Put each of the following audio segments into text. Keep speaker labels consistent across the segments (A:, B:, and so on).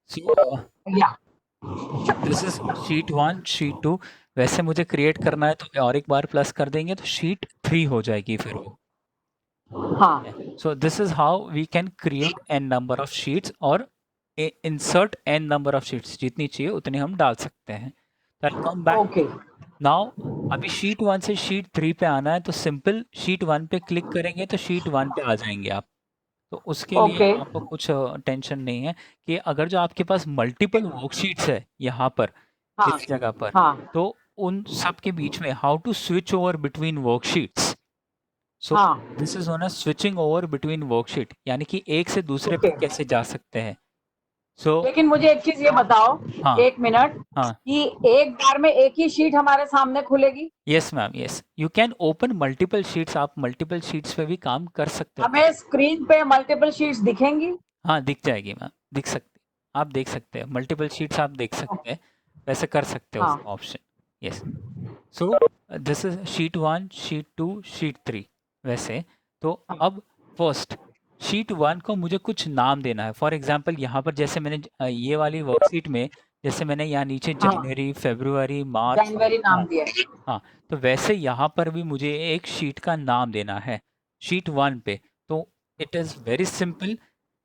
A: सो
B: या
A: this is sheet 1, sheet 2। वैसे मुझे क्रिएट करना है तो और एक बार प्लस कर देंगे तो शीट 3 हो जाएगी फिर वो।
B: हाँ
A: so this is how we can create an number of sheets और insert an number of sheets, जितनी चाहिए उतनी हम डाल सकते हैं। तो I come back
B: okay
A: now. अभी शीट 1 से शीट 3 पे आना है तो सिंपल शीट 1 पे क्लिक करेंगे तो शीट 1 पे आ जाएंगे आप। तो उसके लिए
B: ओके
A: आपको कुछ टेंशन नहीं है कि अगर जो आपके पास मल्टीपल वर्कशीट्स है यहाँ पर
B: हाँ
A: इस जगह पर,
B: हाँ
A: तो उन सब के बीच में how to switch over between worksheets. So
B: हाँ
A: this is known as switching over between worksheet, यानी कि एक से दूसरे
B: ओके।
A: पे कैसे जा सकते हैं। सो
B: लेकिन मुझे एक चीज ये बताओ,
A: हाँ,
B: एक मिनट,
A: हाँ,
B: कि एक बार में एक ही शीट हमारे सामने खुलेगी?
A: Yes ma'am, yes you can open multiple sheets, आप मल्टीपल शीट्स पे भी काम कर सकते हो।
B: हमें स्क्रीन पे मल्टीपल शीट्स दिखेंगी?
A: हाँ, दिख जाएगी मैम, दिख सकती, आप देख सकते हैं मल्टीपल शीट्स, आप देख सकते हैं, वैसे कर सकते हो
B: हाँ
A: उसका option. Yes. So this is sheet 1, sheet 2, sheet 3 वैसे। तो
B: हाँ
A: अब फर्स्ट शीट 1 को मुझे कुछ नाम देना है। फॉर एग्जांपल यहाँ पर जैसे मैंने ये वाली वर्कशीट में जैसे मैंने यहाँ नीचे
B: हाँ,
A: जनवरी, फरवरी, मार्च,
B: जनवरी नाम
A: हाँ,
B: दिया है।
A: हाँ, तो वैसे यहाँ पर भी मुझे एक शीट का नाम देना है शीट 1 पे। तो it is very simple,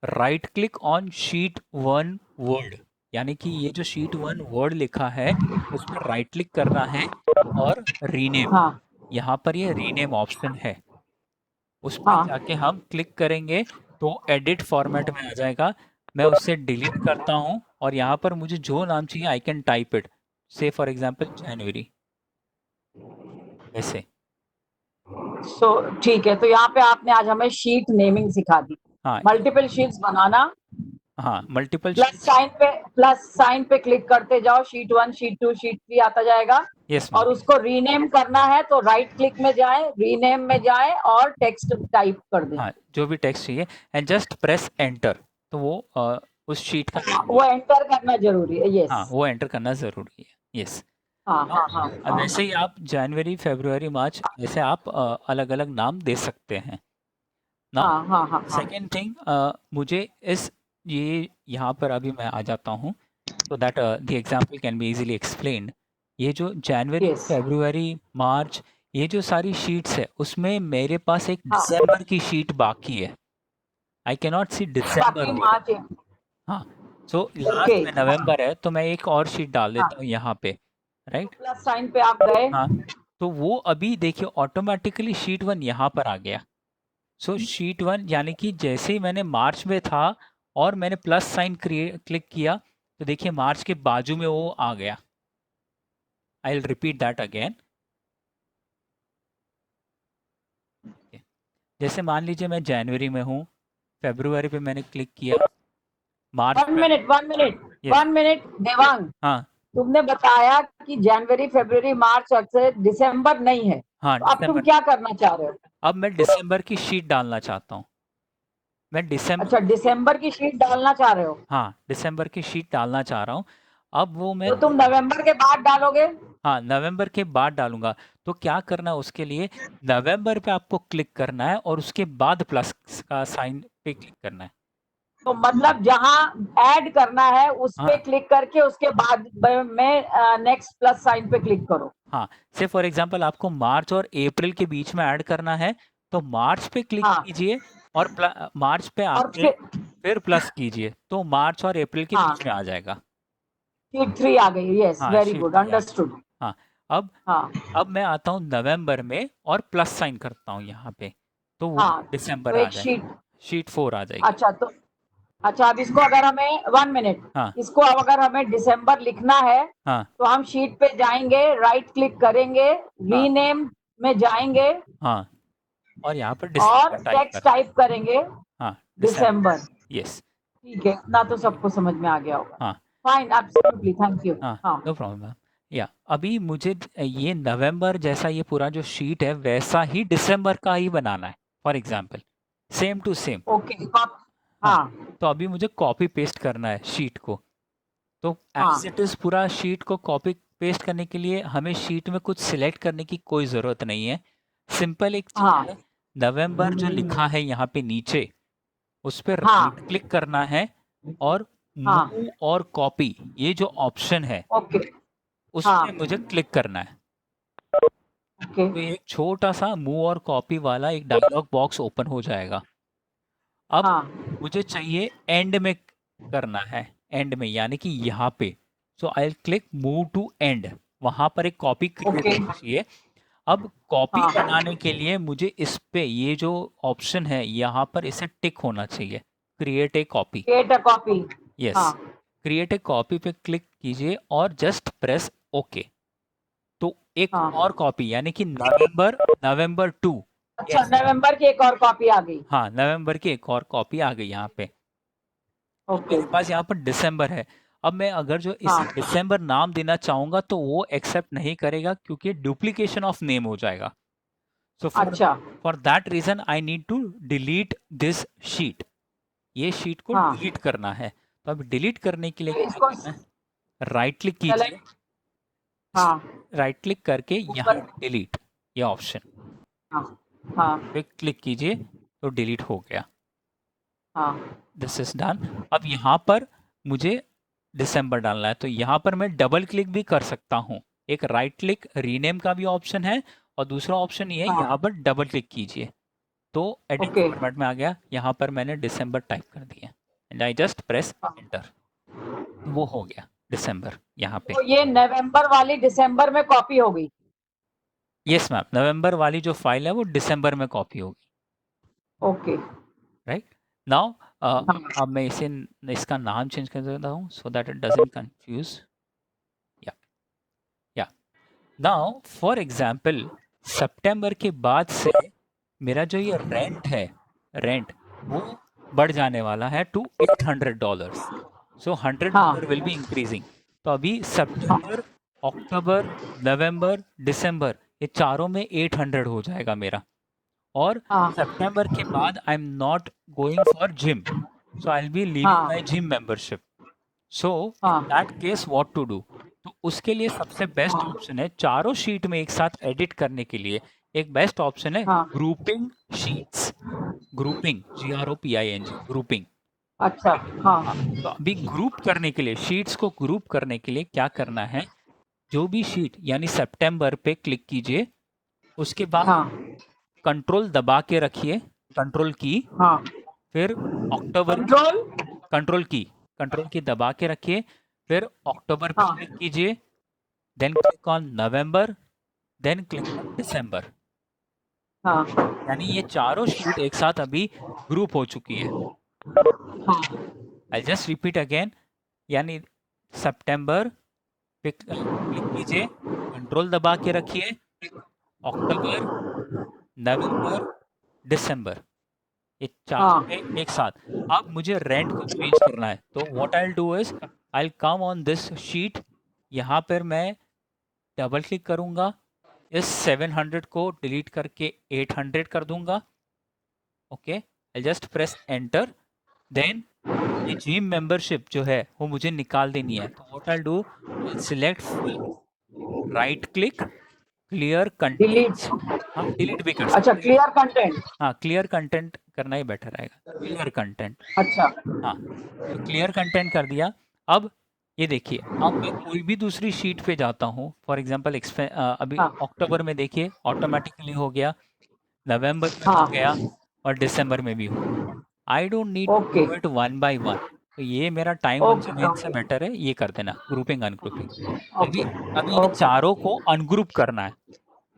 A: right click on sheet 1 word, यानी कि ये जो शीट 1 वर्ड लिखा है उस पर राइट क्लिक करना है और रीनेम,
B: हाँ
A: यहाँ पर ये रीनेम ऑप्शन है, उस पे
B: हाँ।
A: जाके हम क्लिक करेंगे तो एडिट फॉर्मेट में आ जाएगा। मैं उसे डिलीट करता हूँ और यहाँ पर मुझे जो नाम चाहिए आई कैन टाइप इट, से फॉर एग्जांपल जनवरी, ऐसे।
B: सो ठीक है, तो यहाँ पे आपने आज हमें शीट नेमिंग सिखा दी,
A: हाँ,
B: मल्टीपल शीट्स बनाना।
A: हाँ, मल्टीपल
B: प्लस
A: शीट्स।
B: साइन पे, प्लस साइन पे क्लिक करते जाओ, शीट 1, शीट 2, शीट 3 आता जाएगा।
A: यस
B: और
A: मैम।
B: उसको रीनेम करना है तो राइट क्लिक में जाए, रीनेम में जाए और टेक्स्ट टाइप कर दें।
A: हाँ, जो भी टेक्स्ट चाहिए एंड जस्ट प्रेस एंटर, तो वो उस शीट का नाम
B: वो
A: आ जाए।
B: एंटर करना जरूरी है, यस।
A: हाँ, वो एंटर करना ज़रूरी है। यस।
B: हाँ
A: हाँ,
B: हाँ हाँ
A: अब
B: हाँ
A: वैसे ही आप जनवरी, फरवरी, मार्च ऐसे आप अलग-अलग नाम दे सकते हैं। नाउ
B: हाँ हाँ हाँ हाँ
A: सेकंड थिंग, मुझे इस ये यहाँ पर अभी मैं आ जाता हूँ so that the example can be easily explained। ये जो जनवरी,
B: यस।
A: फरवरी, मार्च, ये जो सारी शीट्स है उसमें मेरे पास एक
B: हाँ,
A: दिसंबर की शीट बाकी है। आई कैन नॉट सी दिसंबर
B: बाकी
A: वर्ड।
B: मार्च।
A: हाँ, सो
B: ओके।
A: लास्ट में नवंबर है तो मैं एक और शीट डाल देता हूँ
B: हाँ,
A: यहाँ पे,
B: तो
A: राइट।
B: प्लस साइन पे आप गए।
A: हाँ, तो वो अभी देखिए ऑटोमेटिकली शीट 1 यहाँ पर आ गया। सो शीट 1 यानी कि जैसे ही मैंने मार्च में था और मैंने प्लस साइन क्लिक किया तो देखिए मार्च के बाजू में वो आ गया। I will repeat that again. जैसे मान लीजिए मैं जनवरी में हूँ, फरवरी पे मैंने क्लिक किया, मार्च
B: वन
A: पे,
B: minute, one minute,
A: yes,
B: one minute Devang.
A: हाँ,
B: तुमने बताया कि जनवरी, फरवरी, मार्च से दिसंबर नहीं है,
A: हाँ,
B: तो अब तुम
A: दिसंबर।
B: क्या करना चाह रहे हो?
A: अब मैं दिसंबर की शीट डालना चाहता हूँ। मैं
B: अच्छा,
A: दिसंबर,
B: दिसंबर की शीट डालना चाह रहे हो?
A: हाँ, दिसंबर की शीट डालना चाह रहा हूँ। अब वो मैं,
B: तो तुम नवंबर के बाद डालोगे?
A: हाँ, नवंबर के बाद डालूंगा। तो क्या करना है उसके लिए, नवंबर पे आपको क्लिक करना है और उसके बाद प्लस का साइन पे क्लिक करना है।
B: तो मतलब जहां ऐड करना है उस पे
A: हाँ,
B: क्लिक करके उसके बाद में नेक्स्ट प्लस साइन पे क्लिक करो।
A: हाँ, से फॉर एग्जांपल आपको मार्च और अप्रैल के बीच में ऐड करना है तो मार्च पे क्लिक
B: हाँ,
A: कीजिए और मार्च पे
B: और
A: आके फिर प्लस कीजिए तो मार्च और अप्रैल के
B: हाँ,
A: बीच में आ जाएगा।
B: शीट 3 आ गई, यस,
A: हाँ,
B: वेरी
A: शीट
B: गुड,
A: 3 आ गई।
B: अंडरस्टूड।
A: हाँ, अब
B: हाँ
A: अब मैं आता हूँ नवंबर में और प्लस साइन करता हूँ यहाँ पे, तो वो
B: हाँ,
A: दिसंबर
B: तो
A: आ
B: एक
A: जाएगा,
B: शीट।
A: शीट 4 आ जाएगी।
B: अच्छा, तो अच्छा, अब इसको अगर हमें, वन मिनट,
A: हाँ,
B: इसको अब अगर हमें दिसंबर लिखना है
A: हाँ,
B: तो हम शीट पे जाएंगे, राइट क्लिक करेंगे,
A: हाँ,
B: रीनेम में जाएंगे
A: हाँ, और यहाँ पर
B: और
A: दिसंबर टाइप
B: टेक्स्ट
A: करना है।
B: टाइप करेंगे
A: हाँ, दिसंबर,
B: दिसंबर।
A: यस।
B: ठीक है, इतना तो सबको समझ में आ गया होगा।
A: हाँ,
B: फाइन, एब्सोल्युटली, थैंक यू।
A: हाँ,
B: हाँ,
A: नो प्रॉब्लम मैम। या अभी मुझे ये नवंबर जैसा ये पूरा जो शीट है वैसा ही दिसंबर का ही बनाना है, for example same to same.
B: Okay.
A: हाँ,
B: हाँ
A: तो अभी मुझे कॉपी पेस्ट करना है शीट को। तो एज इट
B: हाँ
A: इज़ पूरा शीट को कॉपी पेस्ट करने के लिए हमें शीट में कुछ सिलेक्ट करने की कोई ज़रूरत नहीं है। सिंपल एक चीज़
B: हाँ
A: है, नवंबर जो लिखा है यहाँ पे नीचे उस पे राइट
B: हाँ
A: क्लिक करना है और
B: हाँ
A: मूव और कॉपी, ये जो ऑप्शन है
B: ओके
A: उस
B: हाँ
A: पे मुझे क्लिक करना है।
B: ओके
A: तो एक छोटा सा मूव और कॉपी वाला एक डायलॉग बॉक्स ओपन हो जाएगा। अब
B: हाँ
A: मुझे चाहिए एंड में करना है, एंड में यानी कि यहाँ पे। So I will click move to end, वहां पर एक कॉपी क्रिएट
B: ओके
A: होनी चाहिए। अब कॉपी
B: हाँ
A: बनाने के लिए मुझे इस पे ये जो ऑप्शन है यहाँ पर इसे टिक होना चाहिए, create a copy.
B: Create a copy.
A: Yes,
B: हाँ
A: क्रिएट ए कॉपी पे क्लिक कीजिए और जस्ट प्रेस ओके। तो एक
B: हाँ
A: और कॉपी यानी कि नवंबर नवंबर 2।
B: अच्छा,
A: यस,
B: नवंबर की एक और कॉपी आ गई।
A: हाँ, नवंबर की एक और कॉपी आ गई यहाँ पे। अब
B: ओके
A: मेरे पास यहाँ पर दिसंबर है। अब मैं अगर जो इसे
B: हाँ
A: दिसंबर नाम देना चाहूंगा तो वो एक्सेप्ट नहीं करेगा क्योंकि डुप्लीकेशन ऑफ नेम हो जाएगा। सो फॉर
B: अच्छा
A: for that reason I need to delete this sheet. ये शीट को
B: हाँ,
A: डिलीट करना है। तो अब डिलीट करने के लिए
B: तो
A: क्या
B: इसको
A: करना है, राइट क्लिक कीजिए,
B: सेलेक्ट। हाँ
A: राइट क्लिक करके यहाँ
B: ऊपर।
A: डिलीट, ये ऑप्शन
B: हाँ हाँ
A: पे क्लिक कीजिए तो डिलीट हो गया।
B: हाँ
A: दिस इज डन। अब यहाँ पर मुझे दिसंबर डालना है तो यहाँ पर मैं डबल क्लिक भी कर सकता हूँ। एक राइट क्लिक रीनेम का भी ऑप्शन है और दूसरा ऑप्शन ये है,
B: हाँ
A: यहाँ पर डबल क्लिक कीजिए तो एडिट
B: ओके
A: फॉर्मेट में आ गया। यहाँ पर मैंने दिसंबर टाइप कर दिया एंड आई जस्ट प्रेस
B: हाँ।
A: एंटर, वो हो गया दिसंबर यहाँ पे।
B: तो ये नवंबर वाली दिसंबर में कॉपी हो गई।
A: यस मैम, नवंबर वाली जो फाइल है वो दिसंबर में कॉपी होगी।
B: ओके
A: राइट नाउ
B: हाँ
A: अब मैं इसका नाम चेंज कर देता हूँ so that it doesn't confuse. या या नाउ फॉर एग्जांपल सितंबर के बाद से मेरा जो ये रेंट है, रेंट वो बढ़ जाने वाला है टू $800। सो
B: हाँ
A: $100 विल बी इंक्रीजिंग। तो अभी
B: हाँ
A: सितंबर, अक्टूबर, नवंबर, दिसंबर, ये चारों में 800 हो जाएगा मेरा। और
B: हाँ
A: सितंबर के बाद I am not going for gym, so I will be leaving
B: हाँ
A: my gym membership. So in
B: हाँ
A: that case what to do, तो उसके लिए सबसे बेस्ट ऑप्शन है चारों शीट में एक साथ एडिट करने के लिए। एक बेस्ट ऑप्शन है
B: हाँ
A: grouping sheets, grouping, GROUPING, grouping.
B: अच्छा हाँ
A: हाँ, तो अभी ग्रुप करने के लिए, शीट्स को ग्रुप करने के लिए क्या करना है, जो भी शीट यानी सितंबर पे क्लिक कीजिए, उसके बाद
B: हाँ
A: कंट्रोल दबा के रखिए, कंट्रोल की,
B: हाँ
A: फिर अक्टूबर की,
B: कंट्रोल।
A: कंट्रोल की, कंट्रोल की दबा के रखिए, फिर अक्टूबर पे
B: हाँ
A: क्लिक कीजिए, then click on November, then click on December.
B: हाँ
A: यानी ये चारों शीट एक साथ अभी ग्रुप हो चुकी है।
B: हाँ
A: आई जस्ट रिपीट अगेन, यानी सितंबर पे क्लिक कीजिए, कंट्रोल दबा के रखिए, अक्टूबर, नवंबर, दिसंबर, ये चारों
B: हाँ
A: पे एक साथ। अब मुझे रेंट को चेंज करना है तो what I will do is I will come on this sheet, यहाँ पर मैं डबल क्लिक करूंगा, इस 700 को डिलीट करके 800 कर दूंगा। Okay, I just press enter, then ये जिम मेंबरशिप जो है वो मुझे निकाल देनी है तो what I will do, I select full, right click, clear
B: delete.
A: Contents. हाँ, डिलीट भी कर
B: अच्छा,
A: सकते हैं।
B: Clear content.
A: हाँ, क्लियर कंटेंट करना ही बेटर रहेगा, क्लियर कंटेंट।
B: अच्छा
A: हाँ, तो क्लियर कंटेंट कर दिया। अब ये देखिए, अब मैं कोई भी दूसरी शीट पे जाता हूँ, फॉर एग्जांपल अभी
B: हाँ
A: अक्टूबर में देखिए ऑटोमेटिकली हो गया, नवंबर में हो
B: हाँ
A: गया और दिसंबर में भी हो गया। I don't need to
B: okay
A: do it one by one. तो ये मेरा टाइम
B: ओके
A: कंज्यूमिंग से
B: ओके
A: बेटर है, ये कर देना ग्रुपिंग अनग्रुपिंग।
B: ओके
A: अभी अभी ये
B: ओके
A: चारों को अनग्रुप करना है।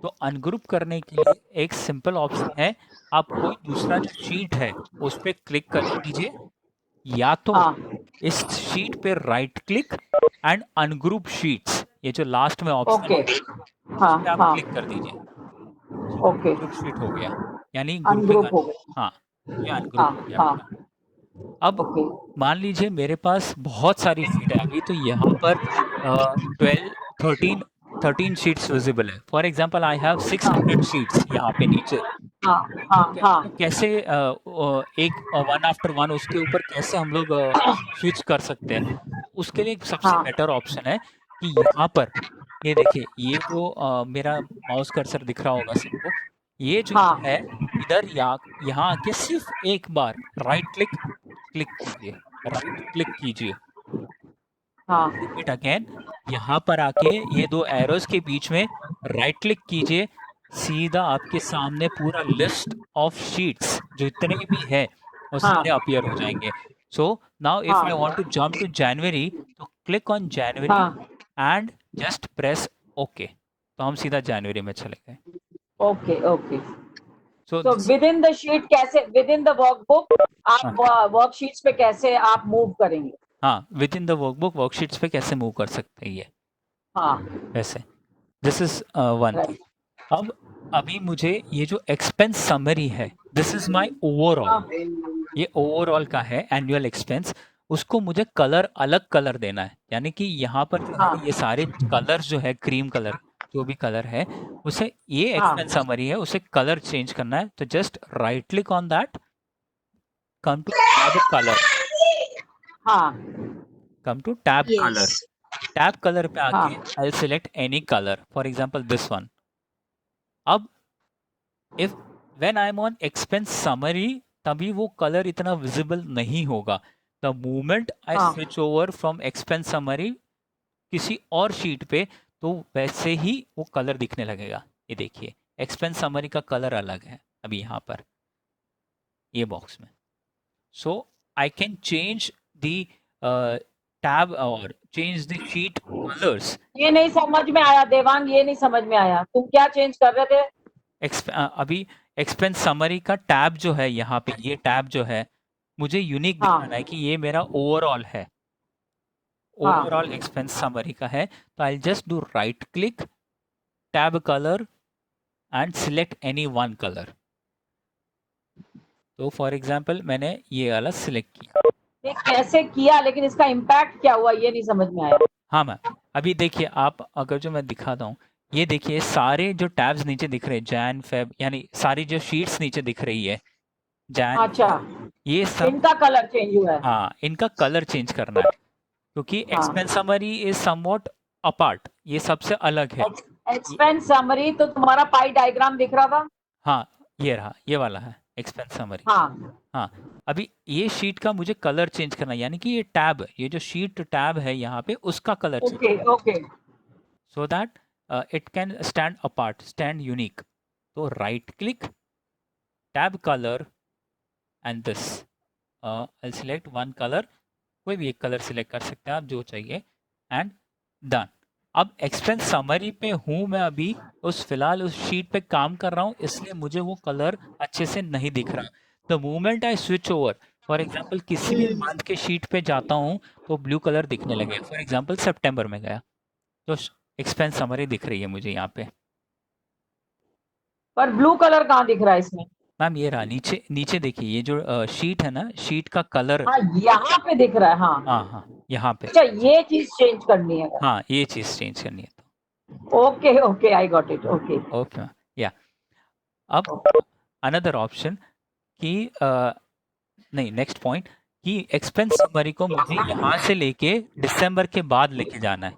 A: तो अनग्रुप करने के लिए एक सिंपल ऑप्शन है, आप कोई दूसरा जो शीट है उस पर क्लिक कर लीजिए, या तो
B: हाँ
A: इस शीट पे right click and ungroup sheets, ये जो लास्ट में ऑप्शन
B: ओके
A: है उस
B: हाँ
A: पे आप
B: हाँ
A: क्लिक कर दीजिए। सो
B: ओके
A: अनग्रुप शीट हो गया, यानी ग्रुपिंग
B: अनग्रुप हो गए।
A: हाँ, ये
B: हाँ
A: अनग्रुप हो गया
B: हाँ
A: मेरा। अब
B: ओके
A: मान लीजिए मेरे पास बहुत सारी शीट है, अभी तो यहाँ पर 12 13 13 शीट्स विजिबल है। फॉर एग्जांपल आई हैव
B: हाँ
A: 600 शीट्स यहाँ पे नीचे।
B: हाँ
A: तो
B: हाँ हाँ
A: कैसे एक वन आफ्टर वन उसके ऊपर कैसे हम लोग स्विच कर सकते हैं, उसके लिए एक सबसे
B: हाँ
A: बेटर ऑप्शन है कि यहाँ पर ये देखिए, ये जो मेरा माउस कर्सर दिख रहा होगा सबको, ये जो
B: हाँ
A: है इधर, या यहाँ आके सिर्फ एक बार राइट क्लिक क्लिक कीजिए, राइट क्लिक कीजिए,
B: हाँ
A: रिपीट अगेन, यहाँ पर आके ये दो एरोज के बीच में राइट क्लिक कीजिए, सीधा आपके सामने पूरा लिस्ट ऑफ शीट्स जो इतने भी है वो सारे
B: हाँ
A: अपीयर हो जाएंगे। सो नाउ इफ आई
B: हाँ
A: वांट टू जंप टू जनवरी, तो क्लिक ऑन जनवरी
B: हाँ।
A: एंड जस्ट प्रेस ओके, तो हम सीधा जनवरी में चले गए।
B: Okay okay.
A: सो
B: तो
A: this,
B: within the sheet कैसे, विद इन द वर्कबुक आप वर्कशीट्स पे कैसे आप मूव करेंगे?
A: हाँ, within the workbook worksheets पे कैसे मूव कर सकते हैं ये
B: हाँ
A: वैसे, दिस इज वन।
B: राइट।
A: अब अभी मुझे ये जो एक्सपेंस समरी है, दिस इज माय ओवरऑल,
B: हाँ
A: ये ओवरऑल का है एनुअल एक्सपेंस, उसको मुझे कलर अलग कलर देना है, यानी कि यहाँ पर जो है
B: हाँ
A: ये सारे कलर्स जो है क्रीम कलर जो भी कलर है उसे, ये एक्सपेंस
B: हाँ
A: समरी है उसे कलर चेंज करना है, तो just right click on that, come to tab colour,
B: हाँ
A: come to tab colour,
C: Yes.
A: Tab colour पे
B: हाँ
A: आके I select any colour, for example this one. अब if when I am on expense summary, तभी वो colour इतना visible नहीं होगा, द मोमेंट आई
B: हाँ
A: switch over from expense summary किसी और शीट पे, तो वैसे ही वो कलर दिखने लगेगा। ये देखिए एक्सपेंस समरी का कलर अलग है अभी यहाँ पर ये बॉक्स में। So I can change the tab और चेंज द शीट कलर्स।
B: ये नहीं समझ में आया देवांग, ये नहीं समझ में आया, तुम क्या चेंज कर रहे थे?
A: अभी एक्सपेंस समरी का टैब जो है यहाँ पे, ये टैब जो है मुझे यूनिक दिखाना है
B: हाँ
A: कि ये मेरा ओवरऑल है, ओवरऑल
B: हाँ
A: एक्सपेंस समरी का है, तो I just do right click, tab colour and select any one colour. तो फॉर एग्जांपल मैंने ये वाला सिलेक्ट किया।
B: ये कैसे किया, लेकिन इसका इम्पैक्ट क्या हुआ ये नहीं समझ में आया।
A: हाँ मैम, अभी देखिए आप, अगर जो मैं दिखाता हूँ, ये देखिए सारे जो टैब्स नीचे दिख रहे हैं, जैन फेब, यानी सारी जो शीट्स नीचे दिख रही है, जैन
B: अच्छा,
A: ये सब,
B: इनका कलर चेंज हुआ है।
A: हाँ इनका कलर चेंज करना है, क्योंकि एक्सपेंस
B: हाँ
A: समरी इज समवॉट अपार्ट, ये सबसे अलग है।
B: एक्सपेंस समरी तो तुम्हारा पाई डायग्राम दिख रहा था।
A: हाँ ये रहा, ये वाला है एक्सपेंस समरी।
B: हाँ
A: हाँ, अभी ये शीट का मुझे कलर चेंज करना है, यानी कि ये टैब, ये जो शीट टैब है यहाँ पे उसका colour change,
B: okay okay.
A: So that it can stand apart, stand unique. तो right click, tab colour and this, I select one colour, कोई भी एक कलर सिलेक्ट कर सकते हैं आप जो चाहिए, एंड डन। अब एक्सपेंस समरी पे हूँ मैं अभी, उस फिलहाल उस शीट पे काम कर रहा हूँ, इसलिए मुझे वो कलर अच्छे से नहीं दिख रहा। The moment I switch over, for example किसी भी मंथ के शीट पे जाता हूँ तो ब्लू कलर दिखने लगेगा, फॉर एग्जांपल सितंबर में गया तो एक्सपेंस समरी दिख रही है मुझे यहाँ पे।
B: पर ब्लू कलर कहाँ दिख रहा है इसमें?
A: मैम ये रहा नीचे, नीचे देखिए ये जो शीट है ना, शीट का कलर,
B: हाँ यहाँ पे दिख रहा है। हाँ
A: हाँ हाँ यहाँ पे,
B: अच्छा, ये चीज चेंज करनी है।
A: हाँ ये चीज़ चेंज करनी है
B: okay okay, I got it. Okay
A: तो ओके मैम, या अब अनदर ऑप्शन कि नहीं, नेक्स्ट पॉइंट कि एक्सपेंस समरी को मुझे यहाँ से लेके दिसंबर के बाद लेके जाना है,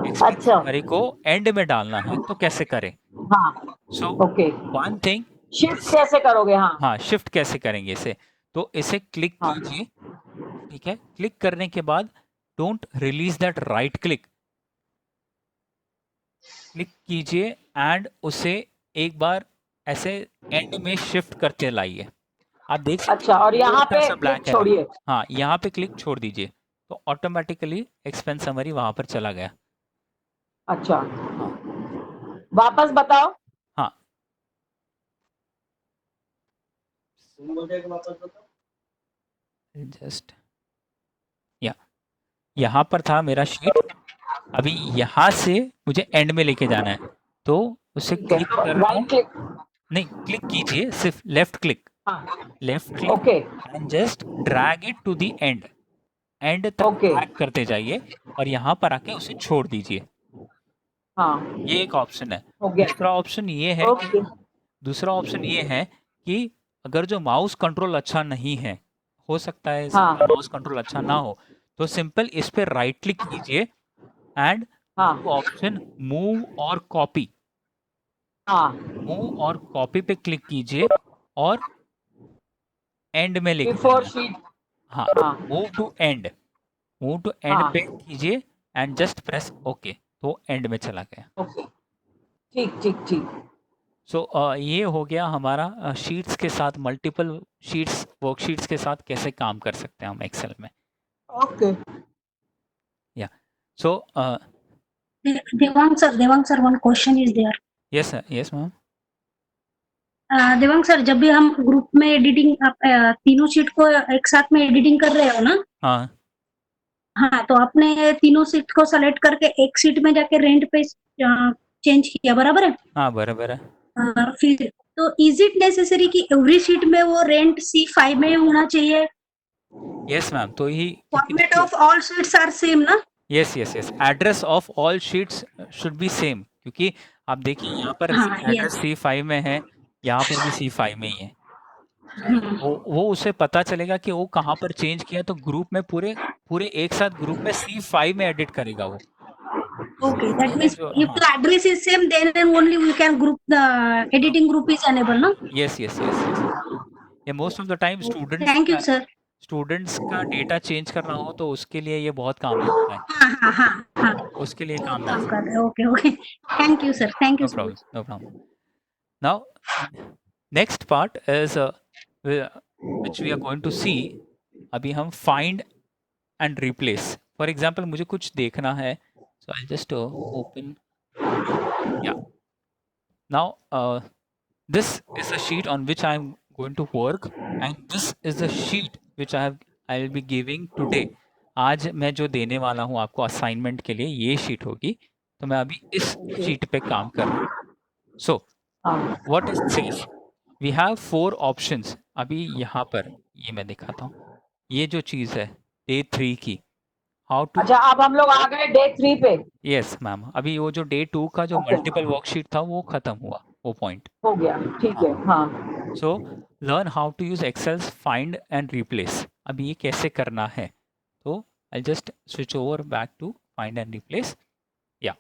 A: एक्सपेंस
B: अच्छा
A: समरी को एंड में डालना है, तो कैसे करें?
B: हाँ
A: so
B: okay.
A: One thing,
B: shift कैसे करोगे? हाँ
A: हाँ शिफ्ट कैसे करेंगे इसे, तो इसे क्लिक
B: हाँ
A: कीजिए, ठीक है, क्लिक करने के बाद don't release that right click, click कीजिए एंड उसे एक बार ऐसे एंड में शिफ्ट करके लाइए, आप देख सकते
B: अच्छा, और यहाँ
A: हल्का
B: पे
A: सा
B: क्लिक
A: ब्लैक है,
B: छोड़िए।
A: हाँ यहाँ पे क्लिक छोड़ दीजिए, तो ऑटोमेटिकली एक्सपेंस समरी वहां पर चला गया।
B: अच्छा,
A: हाँ
B: वापस बताओ।
A: हाँ, जस्ट या यहाँ पर था मेरा शीट, अभी यहाँ से मुझे एंड में लेके जाना है, तो उसे
B: ठीक है,
A: क्लिक
B: तो
A: कर रहा हूँ,
B: राइट क्लिक।
A: नहीं क्लिक कीजिए, सिर्फ लेफ्ट क्लिक,
B: हाँ
A: left click
B: okay
A: and just drag it to the end, end तक
B: ओके।
A: ड्रैग करते जाइए और यहाँ पर आके उसे छोड़ दीजिए,
B: हाँ
A: ये एक ऑप्शन है।
B: हो गया।
A: दूसरा ऑप्शन ये है कि,
B: ओके
A: दूसरा ऑप्शन ये है कि अगर जो माउस कंट्रोल अच्छा नहीं है, हो सकता है
B: हाँ
A: माउस कंट्रोल अच्छा ना हो, तो सिंपल इस पे राइट क्लिक कीजिए एंड
B: हाँ
A: ऑप्शन मूव और कॉपी,
B: हाँ।
A: मूव और कॉपी पे क्लिक कीजिए और एंड में लेके
B: बिफोर
A: जाइए,
B: शीट।
A: हाँ,
B: हाँ
A: मूव टू एंड
B: हाँ
A: पे कीजिए एंड जस्ट प्रेस ओके, तो एंड में चला गया।
B: ओके, ठीक ठीक ठीक।
A: सो ये हो गया हमारा शीट्स के साथ, मल्टीपल शीट्स वर्कशीट्स के साथ कैसे काम कर सकते हैं हम एक्सेल में।
B: ओके।
A: या सो
C: Devang sir, one question is there.
A: Yes yes ma'am.
C: Devang sir, जब भी हम ग्रुप में एडिटिंग, आप तीनों शीट को एक साथ में एडिटिंग कर रहे हो ना?
A: हाँ
C: हाँ, तो आपने तीनों शीट को सेलेक्ट करके एक शीट में जाके रेंट पे चेंज किया, बराबर है?
A: हाँ बराबर है।
C: फिर तो इज इट नेसेसरी कि एवरी शीट में वो रेंट C5 में होना चाहिए?
A: यस मैम, तो ही
C: format of all sheets are same ना?
A: Yes yes yes, address of all sheets should be same, क्योंकि आप देखिए यहाँ पर
C: हाँ,
A: एड्रेस
C: यस।
A: C5 में है, यहाँ पर भी C5 में ही है। वो उसे पता चलेगा कि वो कहाँ पर चेंज किया, तो ग्रुप में पूरे पूरे एक साथ ग्रुप में C5 में एडिट करेगा वो।
C: Okay, that
A: ये
C: means
A: जो
C: if
A: हाँ
C: the address is same, then only we can group the editing group is enable, no?
A: Yes yes yes yes, ये most of the time
C: Thank you, sir.
A: Students का data change करना हो तो उसके लिए ये बहुत काम में आता है,
C: हाँ हाँ हाँ हाँ,
A: उसके लिए काम में आ
C: काम
A: सकता
C: कर रहे हैं। Okay okay, thank you sir, thank
A: है।
C: You
A: no
C: so
A: problem
C: much.
A: No problem. Now next part is which we are going to see। अभी हम find and replace। For example मुझे कुछ देखना है, so I'll just open, yeah, now this is a sheet on which I'm going to work and this is the sheet which I'll be giving today। आज मैं जो देने वाला हूँ आपको असाइनमेंट के लिए ये शीट होगी, तो मैं अभी इस शीट पे काम कर रहा हूँ। सो
B: हाँ
A: what it says, we have 4 options. अभी यहाँ पर ये मैं दिखाता हूँ, ये जो चीज़ है डे 3 की, हाउ टू,
B: अच्छा, अब हम लोग आ गए डे 3 पे।
A: यस मैम, अभी वो जो डे 2 का जो
B: ओके,
A: मल्टीपल वर्कशीट था वो खत्म हुआ, वो पॉइंट।
B: हो गया, ठीक
A: हाँ,
B: है। हाँ
A: so learn how to use Excel's find and replace. अभी ये कैसे करना है, तो I just switch over back to find and replace. या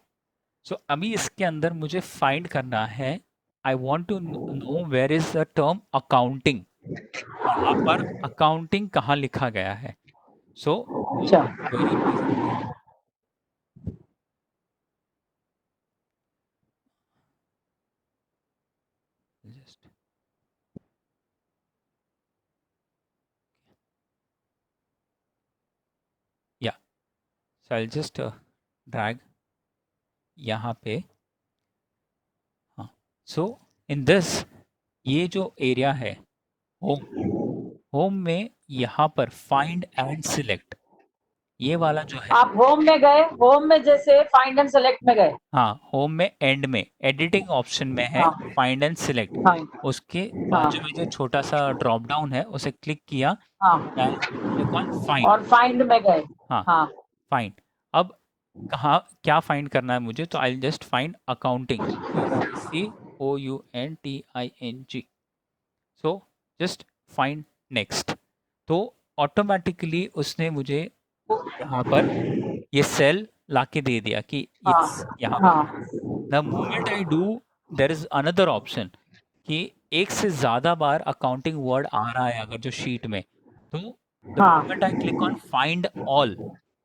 A: सो अभी इसके अंदर मुझे फाइंड करना है, I want to know where is the term accounting, यहाँ पर अकाउंटिंग कहाँ लिखा गया है। सो
B: अच्छा,
A: वेरी बेसिकली, जस्ट या सो आई जस्ट ड्रैग यहाँ पे। हाँ, सो इन दिस, ये जो एरिया है होम, होम में यहाँ पर फाइंड एंड सिलेक्ट, ये वाला जो है,
B: आप होम में गए, होम में जैसे फाइंड एंड सेलेक्ट में गए।
A: हाँ होम में एंड में एडिटिंग ऑप्शन में है
B: हाँ
A: फाइंड एंड सिलेक्ट,
B: हाँ
A: उसके
B: हाँ
A: बाजू में जो छोटा सा ड्रॉप डाउन है उसे क्लिक किया
B: हाँ,
A: एंड क्लिक ऑन फाइंड।
B: और फाइंड में गए।
A: हाँ
B: हाँ
A: फाइंड, अब कहाँ क्या फाइंड करना है मुझे, तो I just find accounting, ACOUNTING। So just find next, तो ऑटोमेटिकली उसने मुझे यहाँ पर ये सेल लाके दे दिया कि
B: हाँ
A: यहाँ पर।
B: हाँ
A: the moment I do, there is another option कि एक से ज़्यादा बार अकाउंटिंग वर्ड आ रहा है अगर जो शीट में, तो द
B: हाँ,
A: moment I click on find all,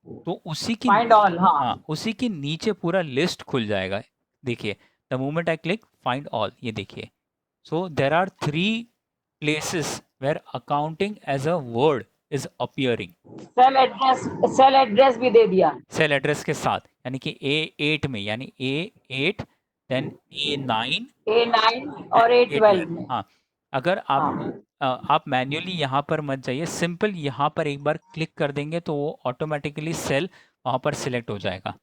A: तो उसी की
B: फाइंड ऑल। हाँ
A: हाँ उसी के नीचे पूरा लिस्ट खुल जाएगा। देखिए, the moment I click find all, ये देखिए, so there are 3 places where accounting as a word is appearing।
B: Cell address भी दे दिया।
A: सेल एड्रेस के साथ, यानी कि A8 में, यानी A8 देन A9
B: A9 और
A: एंड A12।
B: A12 में।
A: हाँ, अगर आपको
B: हाँ
A: आप मैन्युअली यहाँ पर मत जाइए, सिंपल यहाँ पर एक बार क्लिक कर देंगे तो वो ऑटोमेटिकली सेल वहाँ पर सिलेक्ट हो जाएगा।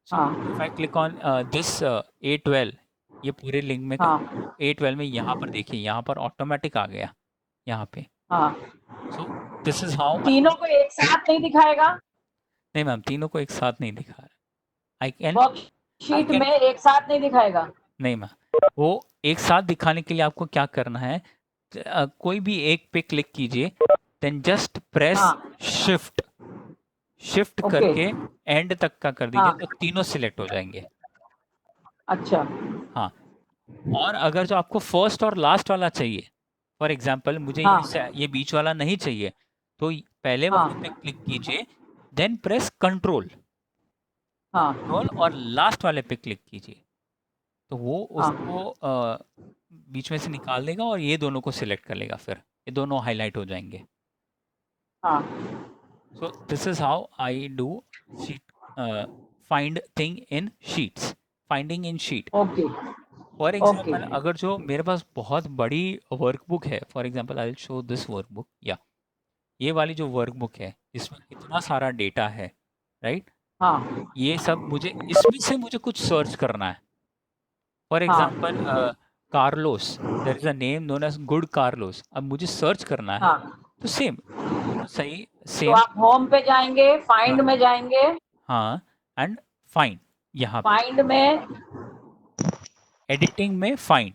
A: सो
B: हाँ
A: if I click on this A12, ये पूरे लिंक में
B: हाँ
A: A12 में यहाँ पर देखिए, यहाँ पर ऑटोमेटिक आ गया यहाँ पे।
B: हाँ,
A: सो दिस इज हाउ,
B: तीनों को एक साथ नहीं दिखाएगा।
A: नहीं मैम तीनों को एक साथ नहीं दिखा रहा। I can I
B: worksheet
A: can
B: में एक साथ नहीं दिखाएगा।
A: नहीं मैम, वो एक साथ दिखाने के लिए आपको क्या करना है, कोई भी एक पे क्लिक कीजिए, देन जस्ट प्रेस
B: हाँ
A: शिफ्ट, शिफ्ट
B: ओके।
A: करके एंड तक का कर दीजिए,
B: हाँ
A: तो तीनों सिलेक्ट हो जाएंगे।
B: अच्छा,
A: हाँ, और अगर जो आपको फर्स्ट और लास्ट वाला चाहिए, फॉर एग्जाम्पल मुझे
B: हाँ
A: ये बीच वाला नहीं चाहिए, तो पहले
B: हाँ
A: वाले पे क्लिक कीजिए, देन प्रेस कंट्रोल
B: हाँ
A: और लास्ट वाले पे क्लिक कीजिए, तो वो
B: हाँ
A: उसको बीच में से निकाल देगा और ये दोनों को सिलेक्ट कर लेगा, फिर ये दोनों हाईलाइट हो जाएंगे।
B: हाँ
A: So this is how I do sheet find thing in sheets, finding in sheet.
B: Okay
A: for
B: okay
A: example अगर जो मेरे पास बहुत बड़ी वर्कबुक है, for example I will show this workbook, या ये वाली जो वर्कबुक है इसमें इतना सारा डेटा है, राइट?
B: हाँ
A: ये सब मुझे इसमें से मुझे कुछ सर्च करना है। फॉर एग्जाम्पल
B: हाँ
A: Carlos, there is a name known as good Carlos, अब मुझे सर्च करना है,
B: हाँ
A: तो सेम दोनों सही
B: तो
A: सेम।
B: आप होम पे जाएंगे,
A: हाँ
B: फाइंड में जाएंगे,
A: हाँ, एंड फाइंड, यहाँ पे
B: फाइंड में,
A: एडिटिंग में फाइंड,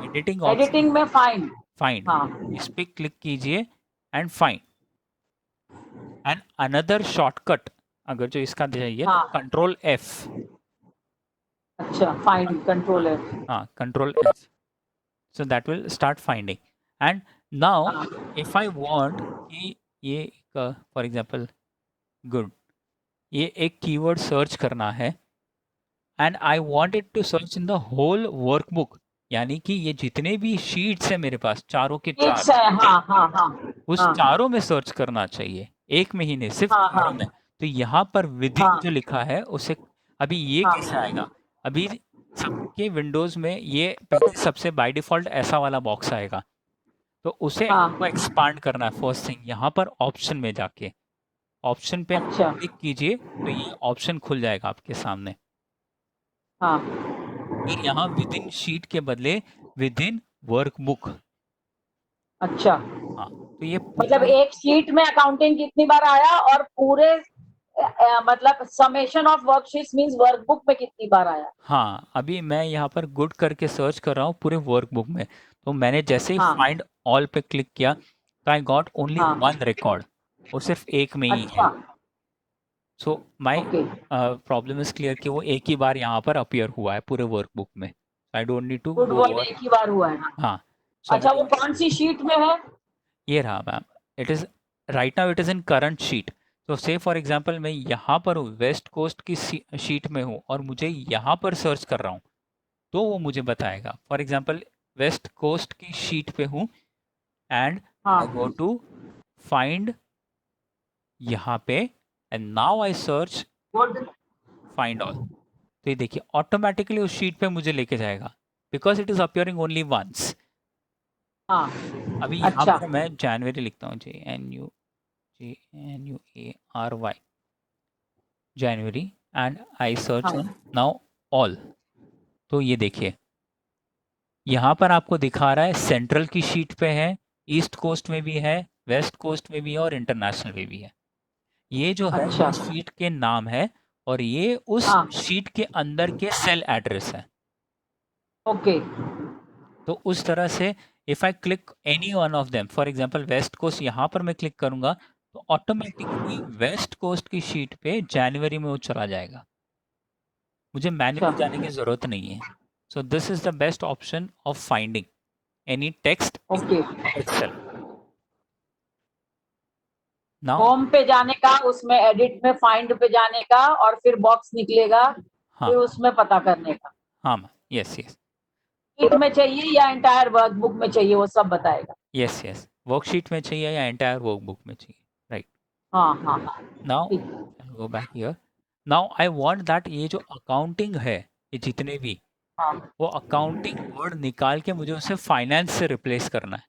A: एडिटिंग ऑप्शन,
B: एडिटिंग में फाइंड,
A: फाइंड,
B: हाँ
A: इस पे क्लिक कीजिए and find, and another shortcut अगर जो इसका चाहिए तो
B: हाँ
A: कंट्रोल एफ।
B: अच्छा, फाइंड कंट्रोल है,
A: हाँ, control F, so that will start finding. And now
B: हाँ
A: इफ आई वांट कि ये फॉर एग्जांपल गुड, ये एक कीवर्ड सर्च करना है and I want it to search in the whole workbook, यानी कि ये जितने भी शीट्स हैं मेरे पास चारों के
B: एक
A: चार,
B: से, हाँ हाँ हाँ
A: उस
B: हाँ
A: चारों में सर्च करना चाहिए, एक में ही नहीं, सिर्फ
B: हाँ
A: चारों में।
B: हाँ
A: तो यहाँ पर विदिन
B: हाँ
A: जो लिखा है उसे, अभी ये कैसे
B: हाँ
A: आएगा? अभी सबके विंडोज में ये पहले सबसे बाय डिफॉल्ट ऐसा वाला बॉक्स आएगा, तो उसे आपको
B: हाँ
A: एक्सपांड करना है। फर्स्ट थिंग यहाँ पर ऑप्शन में जाके ऑप्शन पे आप
B: अच्छा
A: क्लिक कीजिए, तो ये ऑप्शन खुल जाएगा आपके सामने।
B: हाँ
A: फिर यहाँ विदिन शीट के बदले विदिन वर्कबुक।
B: अच्छा,
A: हाँ, तो ये
B: मतलब
A: पूरा,
B: एक शीट में अकाउंटिंग कितनी बार आया और पूरे मतलब summation of worksheets means workbook में कितनी बार आया?
A: हाँ, अभी मैं यहाँ पर गुड करके सर्च कर रहा हूँ पूरे वर्कबुक में, तो मैंने जैसे ही
B: हाँ
A: फाइंड ऑल पे क्लिक किया तो आई गॉट ओनली
B: हाँ
A: वन रिकॉर्ड, वो सिर्फ एक में ही है।
B: अच्छा
A: so my
B: okay,
A: problem is clear कि वो एक ही बार यहाँ पर अपीयर हुआ है पूरे वर्कबुक में, I don't need to
B: good
A: go
B: word
A: over.
B: एक ही बार हुआ है, हाँ।
A: हाँ, सो आई
B: अच्छा, वो
A: डोंट,
B: कौन सी शीट में है?
A: ये रहा ma'am, it is right now it is in current sheet. तो से फॉर एग्जांपल मैं यहाँ पर हूँ, वेस्ट कोस्ट की शीट में हूँ और मुझे यहाँ पर सर्च कर रहा हूँ, तो वो मुझे बताएगा। फॉर एग्जांपल वेस्ट कोस्ट की शीट पे हूँ एंड
B: हाँ
A: आई गो टू फाइंड यहाँ पे, and now I search
B: good,
A: find all, तो ये देखिए ऑटोमेटिकली उस शीट पे मुझे लेके जाएगा, because it is appearing only once.
B: हाँ
A: अभी यहाँ
B: अच्छा
A: पर मैं जनवरी लिखता हूँ, JNUARY, January, and I search on
B: हाँ
A: नाउ ऑल। तो ये देखिए यहाँ पर आपको दिखा रहा है सेंट्रल की शीट पे है, ईस्ट कोस्ट में भी है, वेस्ट कोस्ट में भी है और इंटरनेशनल में भी है। ये जो है
B: अच्छा
A: ये शीट के नाम है और ये उस
B: हाँ
A: शीट के अंदर के सेल एड्रेस है।
B: ओके
A: तो उस तरह से if I click any one of them, for example west coast, यहाँ पर मैं क्लिक करूंगा तो ऑटोमेटिकली वेस्ट कोस्ट की शीट पे जनवरी में वो चला जाएगा, मुझे
B: अच्छा
A: मैन्युअली जाने की ज़रूरत नहीं है। So this is the best option of finding any text in
B: okay,
A: Excel. Now
B: home पे जाने का, उसमें एडिट में फाइंड पे जाने का और फिर बॉक्स निकलेगा,
A: हाँ
B: फिर उसमें पता करने का,
A: हाँ मैम, यस यस
B: शीट में चाहिए या एंटायर वर्कबुक में चाहिए वो सब बताएगा।
A: यस यस, वर्कशीट में चाहिए या एंटायर वर्कबुक में चाहिए, राइट?
B: हाँ हाँ हाँ
A: नाउ
B: ठीक,
A: go back here, now I want that ये जो अकाउंटिंग है, ये जितने भी,
B: हाँ
A: वो अकाउंटिंग वर्ड निकाल के मुझे उसे फाइनेंस से रिप्लेस करना है।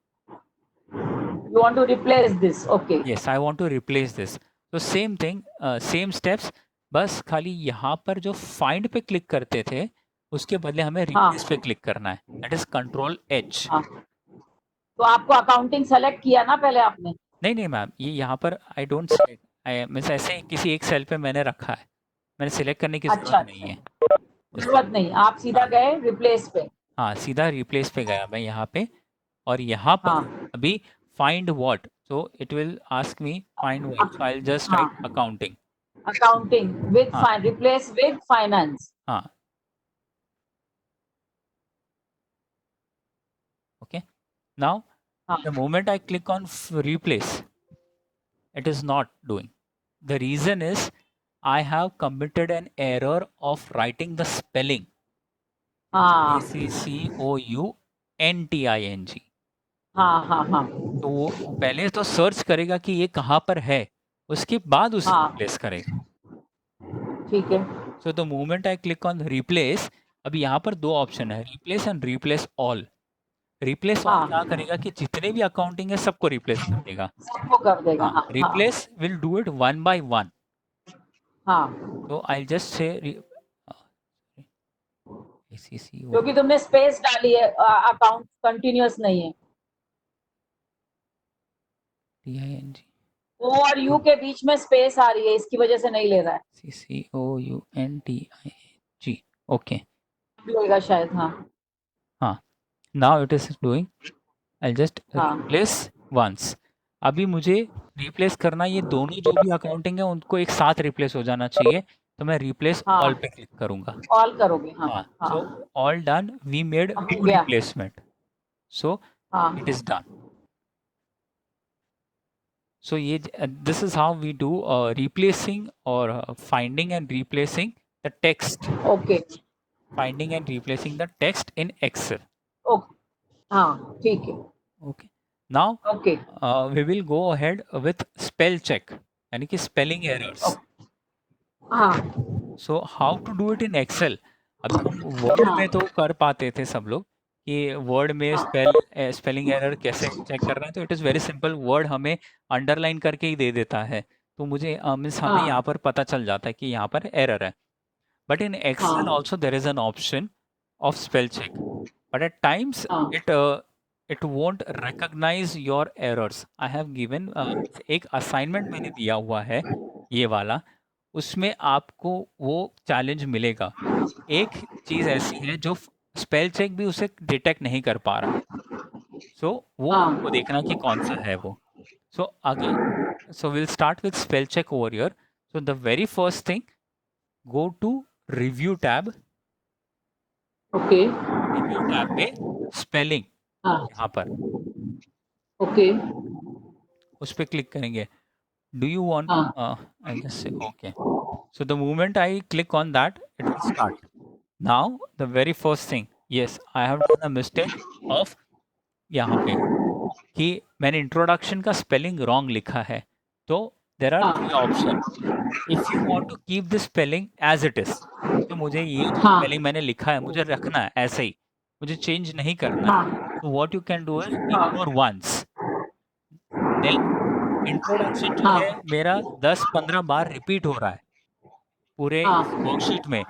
B: You want to replace this, okay
A: yes, I want to replace this. तो सेम थिंग, सेम स्टेप्स, बस खाली यहाँ पर जो फाइंड पे क्लिक करते थे उसके बदले हमें
B: हाँ
A: रिप्लेस पे क्लिक करना है, दैट इज कंट्रोल एच।
B: हाँ, तो आपको अकाउंटिंग सेलेक्ट किया ना पहले आपने?
A: नहीं नहीं मैम, ये यहाँ पर आई डोंट सेलेक्ट, मीन्स ऐसे ही किसी एक सेल पे मैंने रखा है, मैंने सिलेक्ट करने की
B: अच्छा
A: जरूरत नहीं
B: अच्छा,
A: है।
B: जरूरत नहीं, आप सीधा
A: हाँ
B: गए रिप्लेस पे?
A: हाँ, सीधा रिप्लेस पे गया मैं यहाँ पे, और यहाँ पर
B: हाँ
A: अभी find what, so it will ask me find what, so I will just right
B: हाँ,
A: अकाउंटिंग।
B: अकाउंटिंग विद
A: हाँ
B: रिप्लेस विद फाइनेंस,
A: हाँ, ओके। नाउ
B: हाँ
A: the moment I click on replace, it is not doing. The reason is I have committed an error of writing the spelling
B: हाँ
A: ACCOUNTING.
B: हाँ हाँ हाँ
A: तो वो पहले तो सर्च करेगा कि ये कहाँ पर है, उसके बाद उसे
B: हाँ
A: रिप्लेस करेगा.
B: ठीक है.
A: So the moment I click on replace, अभी यहाँ पर दो ऑप्शन है, replace and replace all. replace all क्या
B: हाँ
A: करेगा कि जितने भी अकाउंटिंग है सबको रिप्लेस कर देगा.
B: सबको कर देगा.
A: हाँ,
B: हाँ हाँ
A: replace will do it one by one.
B: हाँ
A: So I'll just say ACCO
B: क्योंकि तुमने स्पेस डाली है, अकाउंट कंटिन्यूअस नहीं है.
A: TING
B: ओ और यू के बीच में स्पेस आ रही है, इसकी वजह से नहीं ले रहा है.
A: CCOUNTING. Okay.
B: लेगा शायद. हाँ
A: हाँ, now it is doing. I'll just
B: हाँ
A: replace once. अभी मुझे रिप्लेस करना, ये दोनों जो भी अकाउंटिंग है उनको एक साथ रिप्लेस हो जाना चाहिए, तो मैं रिप्लेस
B: हाँ
A: ऑल पे क्लिक करूंगा.
B: ऑल करोगे. हाँ
A: हाँ,
B: हाँ
A: so all done. We made
B: अब हो
A: two
B: गया.
A: replacement, so
B: हाँ
A: it is done. So ये this is how we do replacing or finding and replacing the text.
B: Okay
A: Finding and replacing the text in Excel.
B: Okay. हाँ ठीक है.
A: Okay. Now
B: okay
A: we will go ahead with spell check, यानी कि spelling errors.
B: हाँ
A: So how to do it in Excel? अभी हम word में तो कर पाते थे सब लोग कि वर्ड में स्पेलिंग एरर कैसे चेक करना है, तो it is very simple. Word हमें अंडरलाइन करके ही दे देता है, तो मुझे मीन्स हमें यहाँ पर पता चल जाता है कि यहाँ पर एरर है. But in Excel also there is an option of spell check, but at times it won't recognize your errors. I have given एक असाइनमेंट मैंने दिया हुआ है ये वाला, उसमें आपको वो चैलेंज मिलेगा. एक चीज़ ऐसी है जो स्पेल चेक भी उसे डिटेक्ट नहीं कर पा रहा, सो वो आपको देखना कि कौन सा है वो. So again, so we'll start with spell check over here. So the very first thing, go to review tab.
B: Okay
A: review tab पे spelling
B: हाँ
A: यहाँ पर
B: ओके
A: उस पे क्लिक करेंगे. Do you want
B: हाँ
A: I'll just say okay. So the moment I click on that, it will start. Now the very first thing, yes, I have done a mistake of यहाँ पे कि मैंने introduction का spelling wrong लिखा है. तो there are three option. If you want to keep the spelling as it is, तो मुझे ये जो
B: हाँ
A: स्पेलिंग मैंने लिखा है मुझे रखना है ऐसे ही, मुझे चेंज नहीं करना है.
B: हाँ
A: तो what you can do is ignore once. Then introduction जो है
B: हाँ
A: मेरा 10-15 बार रिपीट हो रहा है पूरे
B: हाँ
A: वर्कशीट में,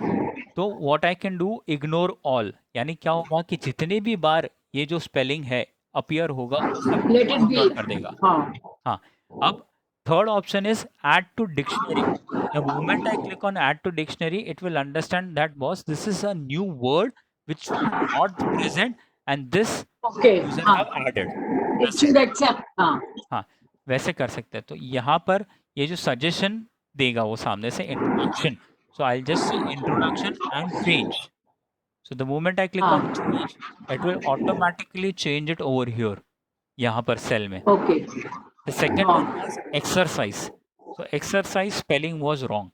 A: तो what I can do ignore all. यानी क्या होगा कि जितने भी बार ये जो स्पेलिंग है अपीयर होगा वो सब
B: लेट इट बी.
A: इग्नोर कर देगा.
B: हाँ
A: हाँ, अब third option is add to dictionary. The moment I click on add to dictionary, it will understand that boss, this is a new word which was not present and this
B: okay
A: user
B: हाँ
A: have added.
B: It should accept. हाँ
A: हाँ, वैसे कर सकते हैं. तो यहाँ पर ये जो सजेशन देगा वो सामने से introduction. So I'll just say introduction and change. So the moment I click on change, it will automatically change it over here. यहाँ पर सेल में.
B: Okay
A: The second one was exercise. So exercise spelling was wrong.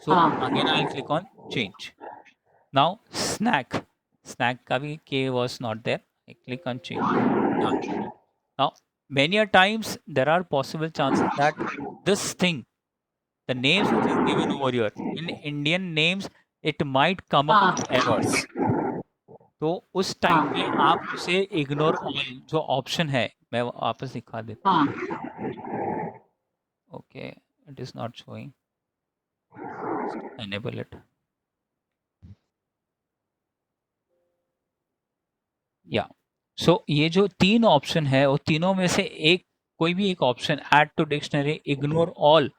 A: So again I'll click on change. Now snack. Snack का भी K was not there. I click on change. Done. Now many a times there are possible chances that this thing, the names which is given over here in Indian names, it might come up with errors. तो उस time पे आप उसे ignore all जो option है, मैं वापस दिखा देता हूँ.
B: हाँ
A: Okay, it is not showing. Enable it. या सो ये जो तीन ऑप्शन है वो तीनों में से एक कोई भी एक option, add to dictionary, ignore all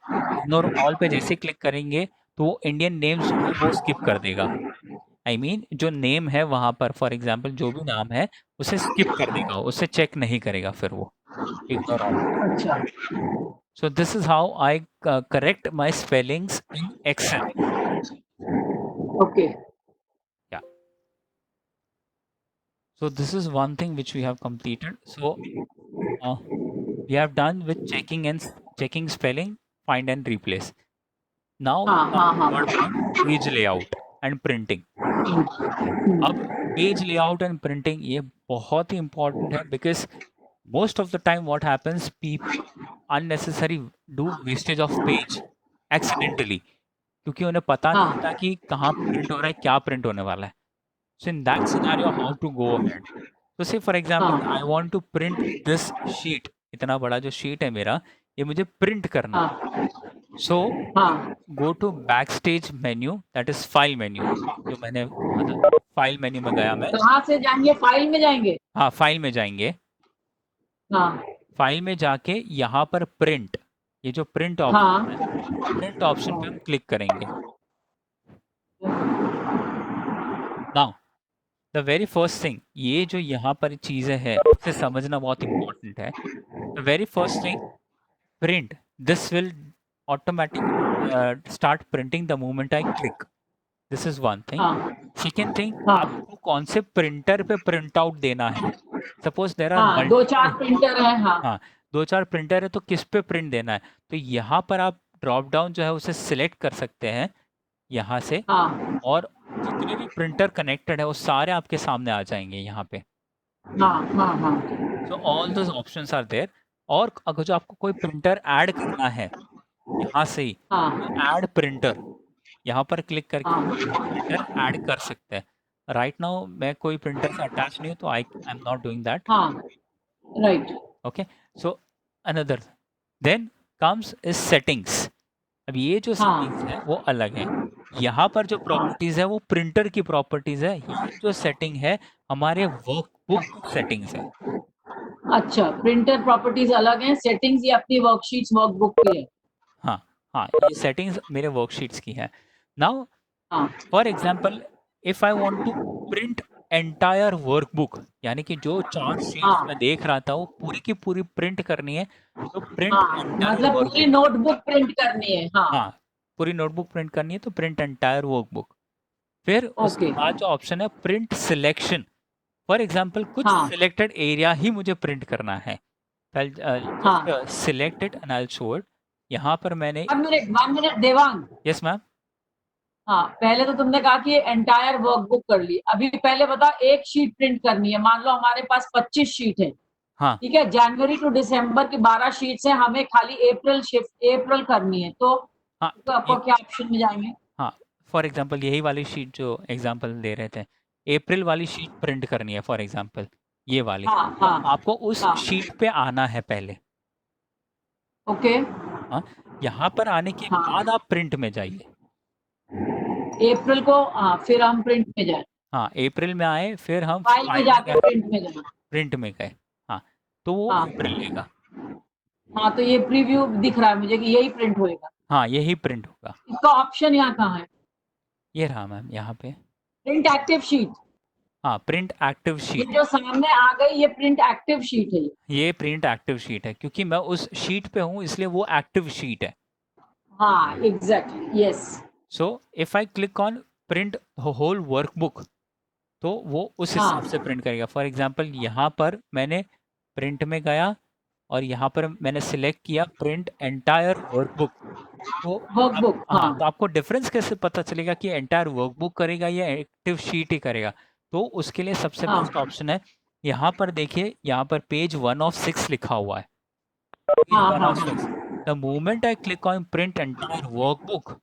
A: पे जैसे क्लिक करेंगे तो वो इंडियन नेम्स वो स्किप कर देगा. आई मीन जो नेम है वहां पर, फॉर एग्जांपल जो भी नाम है उसे स्किप कर देगा, उसे चेक नहीं करेगा फिर वो, इग्नोर ऑल.
B: अच्छा
A: So this is how I correct my spellings in Excel.
B: Okay
A: Yeah. So this is one thing which we have completed. So we have done with checking spelling, find and replace. Now
B: हाँ हाँ हाँ
A: third point, page layout and printing. अब page layout and printing ये बहुत ही important है, because most of the time what happens, people unnecessary do wastage of page accidentally, क्योंकि उन्हें पता नहीं होता
B: हाँ
A: कि कहाँ प्रिंट हो रहा है, क्या प्रिंट होने वाला है. So in that scenario how to go ahead. तो से फॉर एग्जांपल आई
B: हाँ
A: want to print this sheet, इतना बड़ा जो शीट है मेरा, ये मुझे प्रिंट करना है.
B: हाँ
A: सो
B: हाँ
A: go to back stage menu, that is file menu, जो मैंने कहा था. फाइल मेन्यू में गया मैं.
B: कहाँ से जाएंगे? फाइल में जाएंगे?
A: हाँ, फाइल में जाएंगे.
B: हाँ
A: फाइल में जाके यहाँ पर प्रिंट, ये जो प्रिंट ऑप्शन
B: हाँ
A: है, प्रिंट ऑप्शन पे हम क्लिक करेंगे. Now the very first thing, ये जो यहाँ पर चीज़ें है इसे समझना बहुत इंपॉर्टेंट है. The very first thing, print, this will automatic start printing the moment I click. This is one thing.
B: हाँ
A: सेकेंड थिंग,
B: हाँ
A: आपको कौन से प्रिंटर पे प्रिंट आउट देना है. सपोज देर आर
B: हाँ, 2-4 प्रिंटर है। हाँ
A: हाँ, 2-4 प्रिंटर है, तो किस पे प्रिंट देना है. तो यहाँ पर आप ड्रॉप डाउन जो है उसे सिलेक्ट कर सकते हैं यहाँ से,
B: हाँ
A: और जितने भी प्रिंटर कनेक्टेड है वो सारे आपके सामने आ जाएंगे यहाँ पे.
B: हाँ हाँ हाँ
A: so all those options are there. और अगर जो आपको कोई प्रिंटर ऐड करना है यहाँ से ही,
B: हाँ
A: ऐड प्रिंटर, यहाँ पर क्लिक करके
B: हाँ
A: प्रिंटर ऐड कर सकते हैं. राइट नाउ मैं कोई प्रिंटर से अटैच नहीं हूँ, तो I am not doing that.
B: हाँ right
A: okay, so another then comes is settings. अब ये जो सेटिंग्स है वो अलग है. यहाँ पर जो प्रॉपर्टीज है वो प्रिंटर की प्रॉपर्टीज है. ये जो सेटिंग है हमारे वर्कबुक सेटिंग्स है.
B: अच्छा, प्रिंटर प्रॉपर्टीज अलग हैं, सेटिंग्स ये अपनी वर्कशीट्स वर्कबुक की है।
A: हाँ हाँ, ये सेटिंग्स मेरे वर्कशीट्स की है. नाउ
B: हाँ
A: for example, if I want to print entire workbook, यानी कि जो 4 शीट्स
B: हाँ
A: मैं देख रहा था वो पूरी की पूरी प्रिंट करनी है, तो प्रिंट
B: हाँ,
A: एंटायर
B: मतलब पूरी
A: वर्कबुक.
B: नोटबुक प्रिंट करनी है। हाँ
A: हाँ, पूरी नोटबुक प्रिंट करनी है, तो प्रिंट एंटायर वर्कबुक. फिर उसके
B: ओके
A: बाद जो ऑप्शन है प्रिंट सिलेक्शन. फॉर एग्जाम्पल कुछ
B: हाँ
A: सिलेक्टेड एरिया ही मुझे प्रिंट करना है.
B: हाँ
A: select it and I will show it. यहाँ पर मैंने,
B: 1 मिनट देवांग।
A: Yes ma'am.
B: हाँ, पहले तो तुमने कहा कि एंटायर वर्कबुक कर ली, अभी पहले बता, एक शीट प्रिंट करनी है। मान लो हमारे पास 25 शीट है,
A: हाँ
B: ठीक है, जनवरी टू दिसंबर की 12 शीट्स है, हमें खाली अप्रैल करनी है, तो
A: हाँ,
B: आपको क्या ऑप्शन में जाएंगे?
A: हाँ, फॉर एग्जांपल यही वाली शीट जो एग्जांपल दे रहे थे, अप्रैल वाली शीट प्रिंट करनी है फॉर एग्जांपल, ये वाली.
B: हाँ
A: तो
B: हाँ
A: आपको उस
B: हाँ
A: शीट पे आना है पहले.
B: ओके
A: हाँ, यहाँ पर आने के
B: हाँ
A: बाद आप प्रिंट में जाइए.
B: अप्रैल को, हाँ, फिर हम प्रिंट में जाए,
A: हाँ, अप्रैल में आए, फिर हम
B: फाइल में
A: फाइल में
B: जाके
A: गए,
B: प्रिंट में जाए।
A: प्रिंट में गए. हाँ, तो वो
B: हाँ
A: अप्रैल लेगा.
B: हाँ, तो ये प्रीव्यू दिख रहा है मुझे कि यही प्रिंट होएगा।
A: हाँ, यही प्रिंट होगा.
B: इसका ऑप्शन यहाँ कहाँ है?
A: ये रहा मैम यहाँ पे.
B: प्रिंट एक्टिव शीट,
A: हाँ, प्रिंट एक्टिव
B: ये
A: शीट.
B: जो सामने आ गई ये प्रिंट एक्टिव शीट है।
A: ये प्रिंट एक्टिव शीट है, क्योंकि मैं उस शीट पे हूँ इसलिए वो एक्टिव शीट है.
B: हाँ exactly, yes.
A: So if I click on print whole workbook, तो वो उस हिसाब से प्रिंट करेगा. फॉर एग्जांपल यहाँ पर मैंने प्रिंट में गया और यहाँ पर मैंने सिलेक्ट किया प्रिंट एंटायर वर्कबुक. तो
B: वर्कबुक,
A: हाँ, तो आपको डिफरेंस कैसे पता चलेगा कि एंटायर वर्कबुक करेगा या एक्टिव शीट ही करेगा. तो उसके लिए सबसे
B: हाँ
A: बेस्ट ऑप्शन है, यहाँ पर देखिए, यहाँ पर पेज 1 of 6 लिखा हुआ है.
B: हाँ
A: पेज 1
B: हाँ
A: of 6. The moment I click on print entire workbook,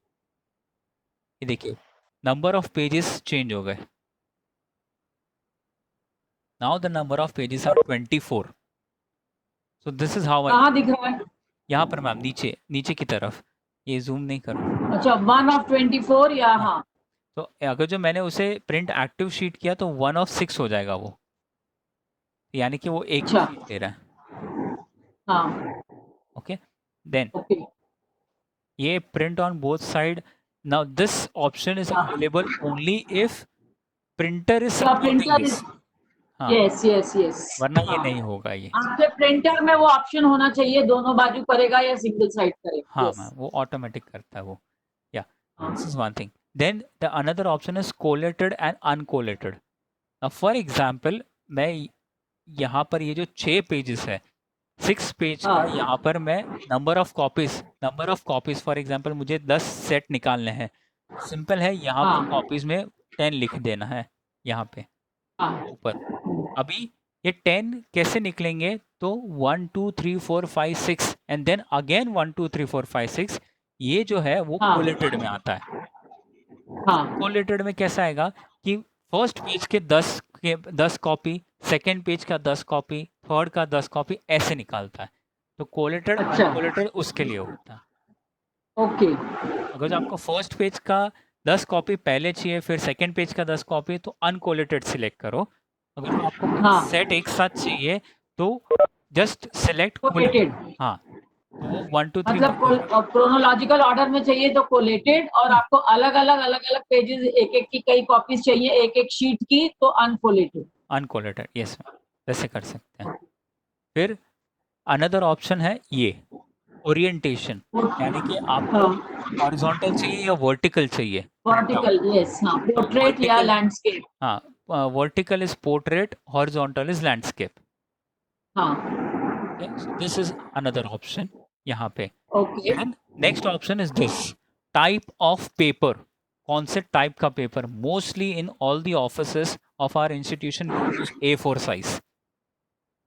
A: ये देखिए नंबर ऑफ पेजेस चेंज हो गए. Now the number of pages are 24. So this is how I.
B: कहाँ दिख रहा है?
A: यहाँ पर मैम नीचे, नीचे की तरफ, ये जूम नहीं करो.
B: अच्छा, 1 of 24 या
A: हाँ.
B: हाँ,
A: तो अगर जो मैंने उसे प्रिंट एक्टिव शीट किया तो 1 of 6 हो जाएगा वो, यानी कि वो एक
B: अच्छा।
A: शीट दे रहा है.
B: हाँ
A: ओके, देन
B: ओके,
A: ये print on both side. Now this option is available only if printer is supporting
B: printer
A: this. हाँ,
B: यस यस यस,
A: वरना ये नहीं होगा ये.
B: आपके प्रिंटर में वो ऑप्शन होना चाहिए, दोनों बाजू करेगा या सिंगल साइड करेगा।
A: हाँ
B: yes.
A: मैम, वो ऑटोमेटिक करता है वो. या
B: हाँ,
A: this is one thing. Then the another option is collated and uncollated. Now for example, मैं यहाँ पर ये जो 6 पेजेस है 6 पेज का
B: हाँ
A: यहाँ पर मैं number of copies for example मुझे 10 सेट निकालने हैं। सिंपल है, यहाँ पर
B: हाँ
A: कॉपीज में 10 लिख देना है यहाँ पे
B: हाँ
A: ऊपर। अभी ये 10 कैसे निकलेंगे, तो 1 2 3 4 5 6 एंड देन अगेन 1 2 3 4 5 6, ये जो है वो
B: हाँ
A: कोलेटेड में आता है।
B: हाँ
A: कोलेटेड में कैसा आएगा कि फर्स्ट पेज के 10 कॉपी, सेकंड पेज का 10 कॉपी, थर्ड का 10 कॉपी, ऐसे निकालता है। तो कोलेटेड
B: अच्छा
A: अनकोलेटेड उसके लिए होता है।
B: ओके
A: अगर जो आपको फर्स्ट पेज का 10 कॉपी पहले चाहिए, फिर सेकंड पेज का 10 कॉपी, तो अनकोलेटेड सिलेक्ट करो। अगर जो आपको
B: हाँ
A: सेट एक साथ चाहिए तो जस्ट सिलेक्ट
B: कोलेटेड,
A: कोलेटेड। हाँ, तो वो 1 2 3
B: मतलब क्रोनोलॉजिकल ऑर्डर में चाहिए तो कोलेटेड, और आपको अलग अलग पेजेस एक एक की कई कॉपीज चाहिए एक एक शीट की तो अनकोलेटेड।
A: अनकोलेटेड, यस मैम, वैसे कर सकते हैं। फिर अनदर ऑप्शन है ये ओरिएंटेशन, यानी कि आपको
B: हाँ
A: हॉरिजॉन्टल चाहिए या वर्टिकल चाहिए प्रिंट आउट।
B: वर्टिकल, यस, हाँ,
A: तो
B: पोर्ट्रेट या
A: वर्टिकल,
B: लैंडस्केप।
A: हाँ, vertical is portrait, horizontal is landscape.
B: हाँ
A: so this is another option यहाँ पे।
B: Okay
A: then next option is this type of paper. कौन से टाइप का paper? Mostly in all the offices of our institution we use A4 size.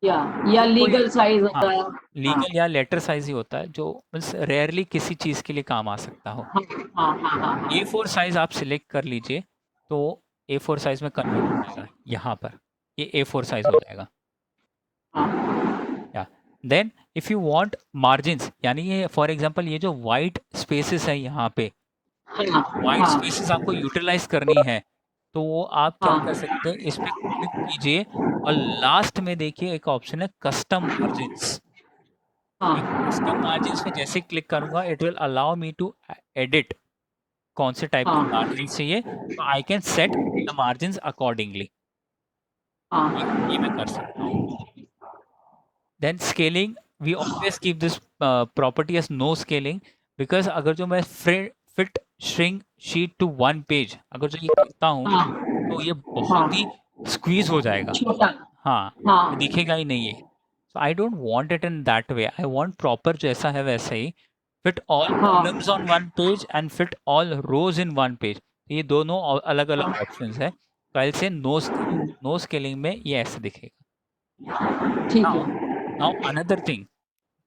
B: या
A: कोई,
B: legal size
A: हाँ,
B: होता है। हाँ
A: लीगल या लेटर साइज ही होता है, जो मीन्स रेयरली किसी चीज़ के लिए काम आ सकता हो।
B: हाँ हाँ हाँ हाँ हाँ
A: A4 साइज आप सिलेक्ट कर लीजिए, तो A4 साइज में कन्वर्ट हो जाएगा यहाँ पर, ये A4 साइज हो जाएगा। या then if you want margins, यानी ये फॉर एग्जांपल ये जो वाइट स्पेसेस है यहाँ पे,
B: हाँ
A: वाइट
B: हाँ
A: स्पेसेस आपको यूटिलाइज करनी है, तो वो आप क्या कर
B: हाँ
A: सकते हैं, इस पे क्लिक कीजिए और लास्ट में देखिए एक ऑप्शन है कस्टम मार्जिन्स। ये
B: हाँ
A: कस्टम मार्जिन्स पे जैसे क्लिक करूंगा it will allow me to edit कौन से टाइप के
B: हाँ
A: मार्जिन चाहिए, तो I can set the margins accordingly. ये मैं कर सकता हूँ। Then scaling, we always keep this property as no scaling, because अगर जो मैं fit shrink sheet to 1 page अगर जो ये करता हूँ,
B: हाँ
A: तो ये
B: हाँ
A: बहुत ही स्क्वीज हो जाएगा।
B: छोटा,
A: हाँ, ये
B: हाँ
A: दिखेगा ही नहीं है। So I don't want it in that way, I want proper जैसा है वैसा ही, फिट ऑल कॉलम्स
B: हाँ
A: on 1 page and fit all rows in 1 page. ये दोनों अलग अलग ऑप्शंस है, तो आई से नो स्केलिंग। नो स्केलिंग में ये ऐसे दिखेगा।
B: ठीक
A: नाउ
B: है।
A: Now another thing,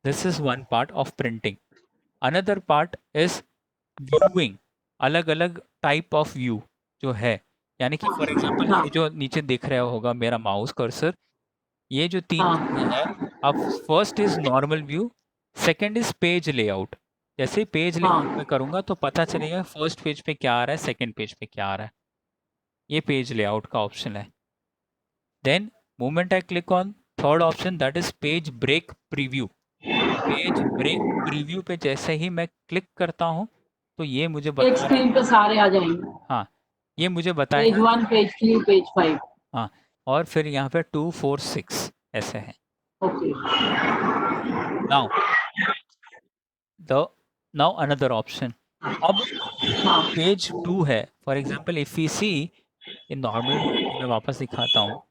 A: this is one part of printing. Another part is viewing, अलग अलग टाइप ऑफ व्यू जो है, यानी कि फॉर एग्जांपल
B: हाँ
A: ये जो नीचे दिख रहा होगा मेरा माउस कर्सर, ये जो 3 चीज़ें
B: हाँ
A: हैं, अब first is normal view, second is page layout. जैसे ही पेज लेआउट
B: हाँ
A: में करूँगा तो पता चलेगा फर्स्ट पेज पे क्या आ रहा है, सेकंड पेज पे क्या आ रहा है। ये पेज लेआउट का ऑप्शन है। Then moment I click on third option, that is page break preview. Page break preview पे जैसे ही मैं क्लिक करता हूँ, तो ये मुझे
B: एक
A: बता रहा है,
B: स्क्रीन पे सारे आ जाएंगे,
A: हाँ, ये मुझे
B: पेज
A: बताएगा,
B: 1, पेज 3, पेज 5।
A: हाँ, और फिर यहाँ पे 2 4 6 ऐसे है।
B: Okay
A: now the now another option, अब
B: हाँ
A: पेज 2 है, for example if we see in normal view को मैं वापस दिखाता हूँ।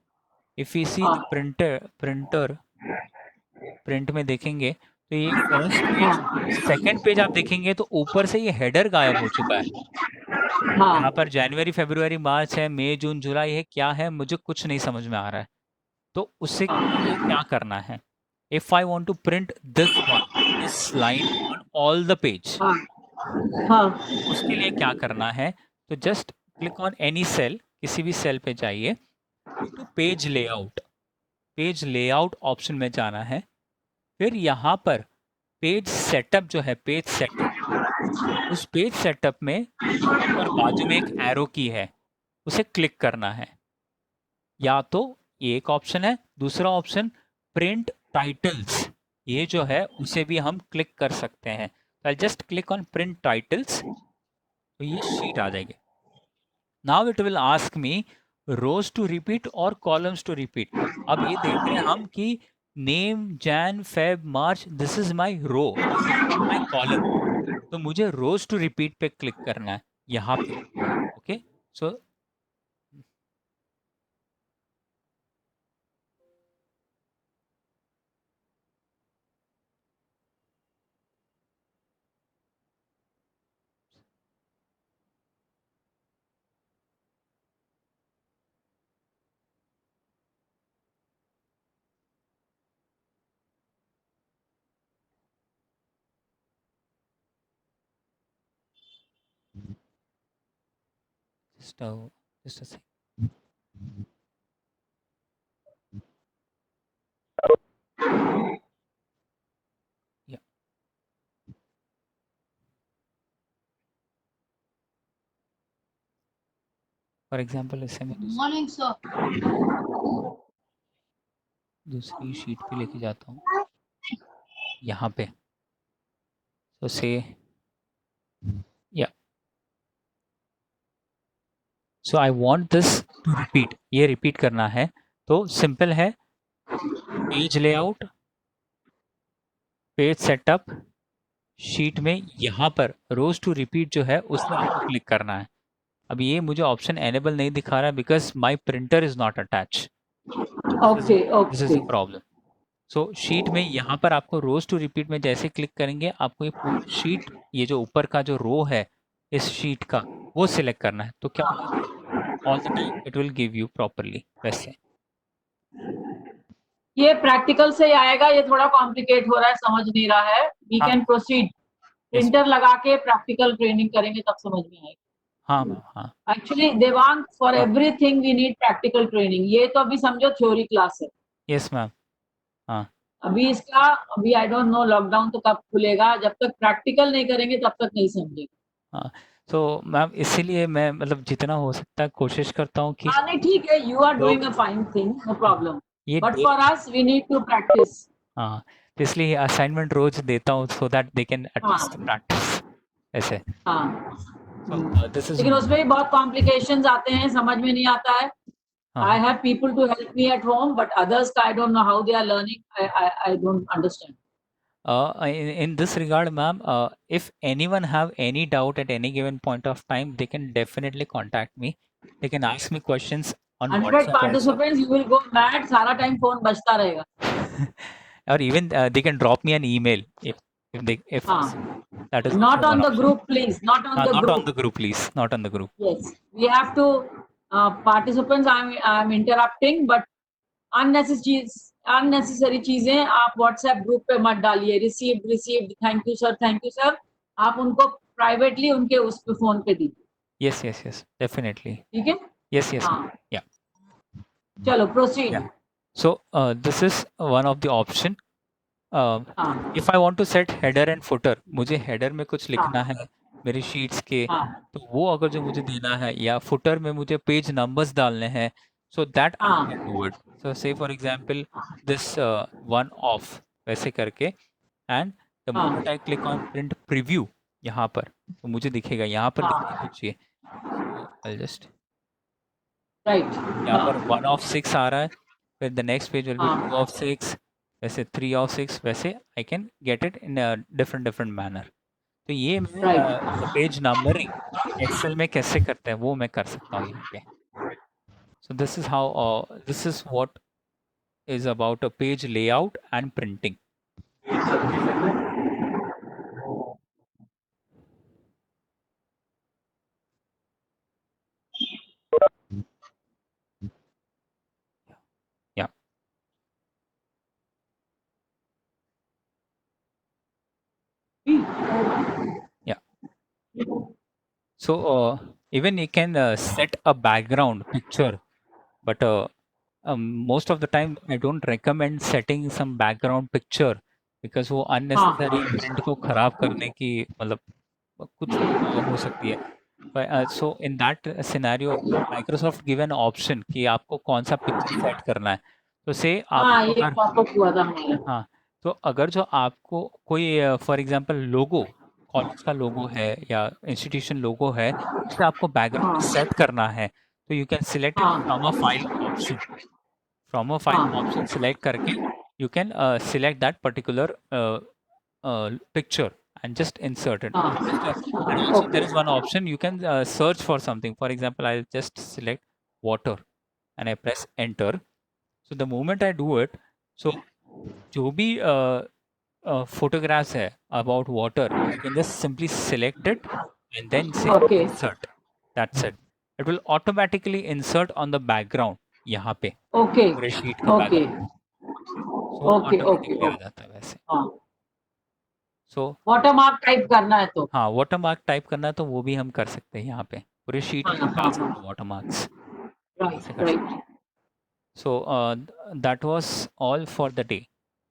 A: इफ वी सी द
B: हाँ
A: प्रिंटर प्रिंट में देखेंगे तो ये फर्स्ट पेज,
B: हाँ
A: सेकंड पेज आप देखेंगे तो ऊपर से ये हेडर गायब हो चुका है। यहाँ
B: हाँ
A: पर जनवरी फरवरी मार्च है, मई जून जुलाई है, क्या है मुझे कुछ नहीं समझ में आ रहा है। तो उससे के लिए क्या करना है, if I want to print this line on all the page,
B: हाँ हाँ
A: उसके लिए क्या करना है, तो just click on any cell, किसी भी सेल पे जाइए, go to page layout option में जाना है। फिर यहाँ पर पेज सेटअप जो है, पेज सेटअप, उस पेज सेटअप में यहाँ पर बाजू में एक एरो की है, उसे क्लिक करना है। या तो ये एक ऑप्शन है, दूसरा ऑप्शन प्रिंट टाइटल्स, ये जो है उसे भी हम क्लिक कर सकते हैं। I just click on print titles, तो ये शीट आ जाएगी। Now it will ask me rows to repeat और कॉलम्स टू रिपीट। अब ये देख रहे हैं हम कि name Jan Feb March, this is my row, this is not my column, तो मुझे रोज टू रिपीट पे क्लिक करना है यहाँ पे। Okay, so just a second. Yeah. For example, इसे मैं
B: मॉर्निंग सर
A: दूसरी शीट पे लेके जाता हूँ यहाँ पे. So say yeah. So I want this to repeat. ये repeat करना है तो simple है. Page layout, page setup, sheet में यहाँ पर रोज टू रिपीट जो है उस पर आपको क्लिक करना है. अब ये मुझे ऑप्शन एनेबल नहीं दिखा रहा है because my printer is not attach.
B: Okay
A: this is
B: okay
A: the problem. So sheet में यहाँ पर आपको रोज टू रिपीट में जैसे क्लिक करेंगे आपको ये पूरी शीट, ये जो ऊपर का जो रो है इस शीट का वो सिलेक्ट करना है. तो क्या all the time it will give you properly. वैसे
B: ये प्रैक्टिकल से ही आएगा, ये थोड़ा कॉम्प्लिकेट हो रहा है, समझ नहीं रहा है. वी
A: हाँ.
B: Can proceed.
A: Yes.
B: प्रिंटर लगा के प्रैक्टिकल ट्रेनिंग करेंगे तब समझ में आएगा.
A: हाँ मैम. हाँ.
B: एक्चुअली देवांग, फॉर
A: हाँ.
B: Everything we need practical training. ये तो अभी समझो थ्योरी क्लास है.
A: Yes ma'am. हाँ.
B: अभी इसका अभी आई डोंट नो लॉकडाउन तो कब खुलेगा, जब तक प्रैक्टिकल नहीं करेंगे तब तक नहीं समझेंगे.
A: हाँ. तो मैम इसीलिए मैं मतलब जितना हो सकता है कोशिश करता हूँ कि
B: हाँ नहीं ठीक है, you are doing a fine thing, no problem,
A: ये
B: but for us we need to practice.
A: हाँ, तो इसलिए असाइनमेंट रोज देता हूँ so that they can at least
B: हाँ
A: प्रैक्टिस ऐसे.
B: हाँ.
A: So this is
B: लेकिन उसमें भी बहुत कॉम्प्लिकेशंस आते हैं, समझ में नहीं आता है. I have people to help me at home, but others I don't know how they are learning. I don't understand.
A: in this regard, ma'am, if anyone have any doubt at any given point of time, they can definitely contact me. They can ask me questions on
B: 100
A: WhatsApp also.
B: participants, you will go mad. सारा time phone बजता रहेगा.
A: Or even they can drop me an email if
B: हाँ.
A: that is
B: Not
A: also
B: on
A: one
B: the
A: option.
B: group, please. Not on the
A: Not
B: group.
A: on the group, please. Not on the group.
B: Yes, we have to. Participants, I'm interrupting, but unnecessary चीजें आप WhatsApp group पे मत डालिए. Received, thank you sir. आप उनको privately उनके उस पे फोन पे दीजिए.
A: Yes, definitely.
B: ठीक है?
A: Yes,
B: हाँ.
A: yeah.
B: चलो proceed.
A: Yeah. So this is one of the option.
B: हाँ.
A: If I want to set header and footer, मुझे header में कुछ लिखना है मेरी शीट्स के,
B: हाँ.
A: तो वो अगर जो मुझे देना है, या footer में मुझे पेज नंबर्स डालने हैं, so that I
B: हाँ.
A: can do it. So say for example this one off वैसे करके, and the moment I click on print preview यहाँ पर तो मुझे दिखेगा, यहाँ पर दिखना चाहिए. So I'll just
B: Right.
A: यहाँ पर 1 of 6 आ रहा है, फिर the next page will be 2 of 6, वैसे 3 of 6, वैसे I can get it in a different manner. तो ये मैं पेज नंबरिंग एक्सेल में कैसे करते हैं वो मैं कर सकता हूँ यहाँ पे. So this is how this is what is about a page layout and printing. Yeah. Yeah. So even you can set a background picture, but most of the time I don't recommend setting some background picture because वो unnecessary print को खराब करने की मतलब कुछ हो सकती है. So in that scenario, Microsoft give an option कि आपको कौन सा पिक्चर सेट करना है. तो से
B: हाँ,
A: आपको
B: ये पॉपअप हुआ था हमारा.
A: हाँ, तो अगर जो आपको कोई फॉर एग्जांपल लोगो, कॉलेज का लोगो है या इंस्टीट्यूशन लोगो है, उससे आपको बैकग्राउंड सेट करना है, तो you can select it from a file option. From a file option select करके you can select that particular picture and just insert it. And also there is one option you can search for something. For example, I'll just select water and I press enter. So the moment I do it, so जो भी photographs है about water, I can just simply select it and then say insert. That's it. It will automatically insert on the background यहाँ पे पूरे sheet का background. So automatically आ जाता है वैसे. So
B: वाटरमार्क टाइप करना है तो
A: हाँ, वाटरमार्क टाइप करना है तो वो भी हम कर सकते हैं यहाँ पे पूरे शीट
B: हाँ,
A: के
B: हाँ,
A: पास
B: हाँ।
A: वाटरमार्क्स
B: राइट,
A: ऐसे कर
B: राइट।
A: सकते। So that was all for the day.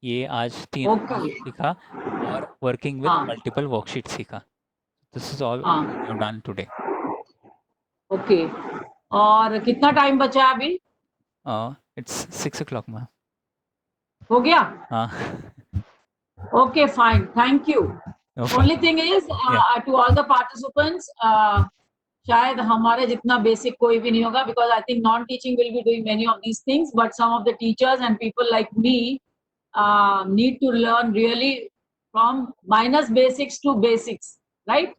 A: ये आज 3
B: ओके।
A: सीखा और वर्किंग विद
B: हाँ,
A: मल्टीपल वर्कशीट सीखा। दिस इज ऑल
B: हाँ,
A: I have done today.
B: Okay. और कितना टाइम बचा है अभी?
A: It's 6 o'clock ma'am.
B: हो गया?
A: हाँ।
B: Okay, fine. Thank you.
A: No
B: Only
A: problem.
B: thing is,
A: या
B: to all the participants, शायद हमारे जितना बेसिक कोई भी नहीं होगा, because I think non-teaching will be doing many of these things, but some of the teachers and people like me need to learn really from minus basics to basics, right?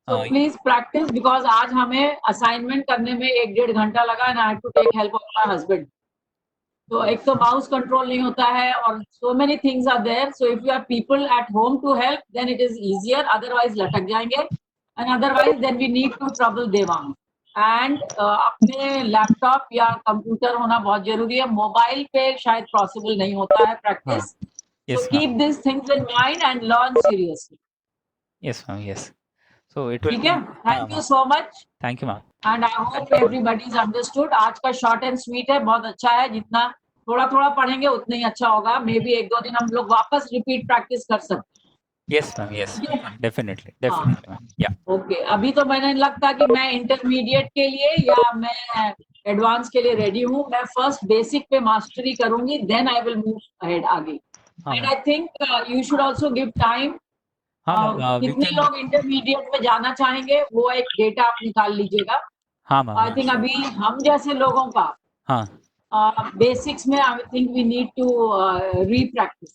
B: So please practice, because आज हमें assignment करने में 1-1.5 घंटा लगा, and I had to take help of my husband. तो एक तो mouse control नहीं होता है, और so many things are there. So if you have people at home to help, then it is easier, otherwise लटक जाएंगे. And otherwise then we need to trouble Devang. And अपने लैपटॉप या कंप्यूटर होना बहुत जरूरी है. मोबाइल पे शायद पॉसिबल नहीं होता है practice. So
A: yes
B: keep
A: ma'am.
B: This things in mind and learn seriously.
A: Yes ma'am. Yes. So it will
B: ठीक
A: बी।
B: है?
A: हाँ
B: thank you
A: ma'am.
B: So much.
A: Thank you ma'am.
B: And I hope everybody is understood. आज का short and sweet है, बहुत अच्छा है. जितना थोड़ा थोड़ा पढ़ेंगे उतना ही अच्छा होगा. मे बी 1-2 दिन हम लोग वापस रिपीट प्रैक्टिस कर सकते
A: यस मैम। यस
B: हैं. ठीक है?
A: डेफिनेटली
B: हाँ,
A: डेफिनेटली मैम। या
B: ओके. अभी तो मैंने लगता कि मैं इंटरमीडिएट के लिए या मैं एडवांस के लिए रेडी हूँ. मैं फर्स्ट बेसिक पे मास्टरी करूंगी, then I will move ahead आगे.
A: हाँ
B: and
A: ma'am.
B: I think you should also give time.
A: हाँ मैम वी
B: कितने
A: कैन।
B: लोग इंटरमीडिएट में जाना चाहेंगे, वो एक डेटा आप निकाल लीजिएगा.
A: हाँ मैम।
B: आई
A: हाँ
B: थिंक
A: sure।
B: अभी हम जैसे लोगों का
A: हाँ
B: बेसिक्स में I think we need to re practice.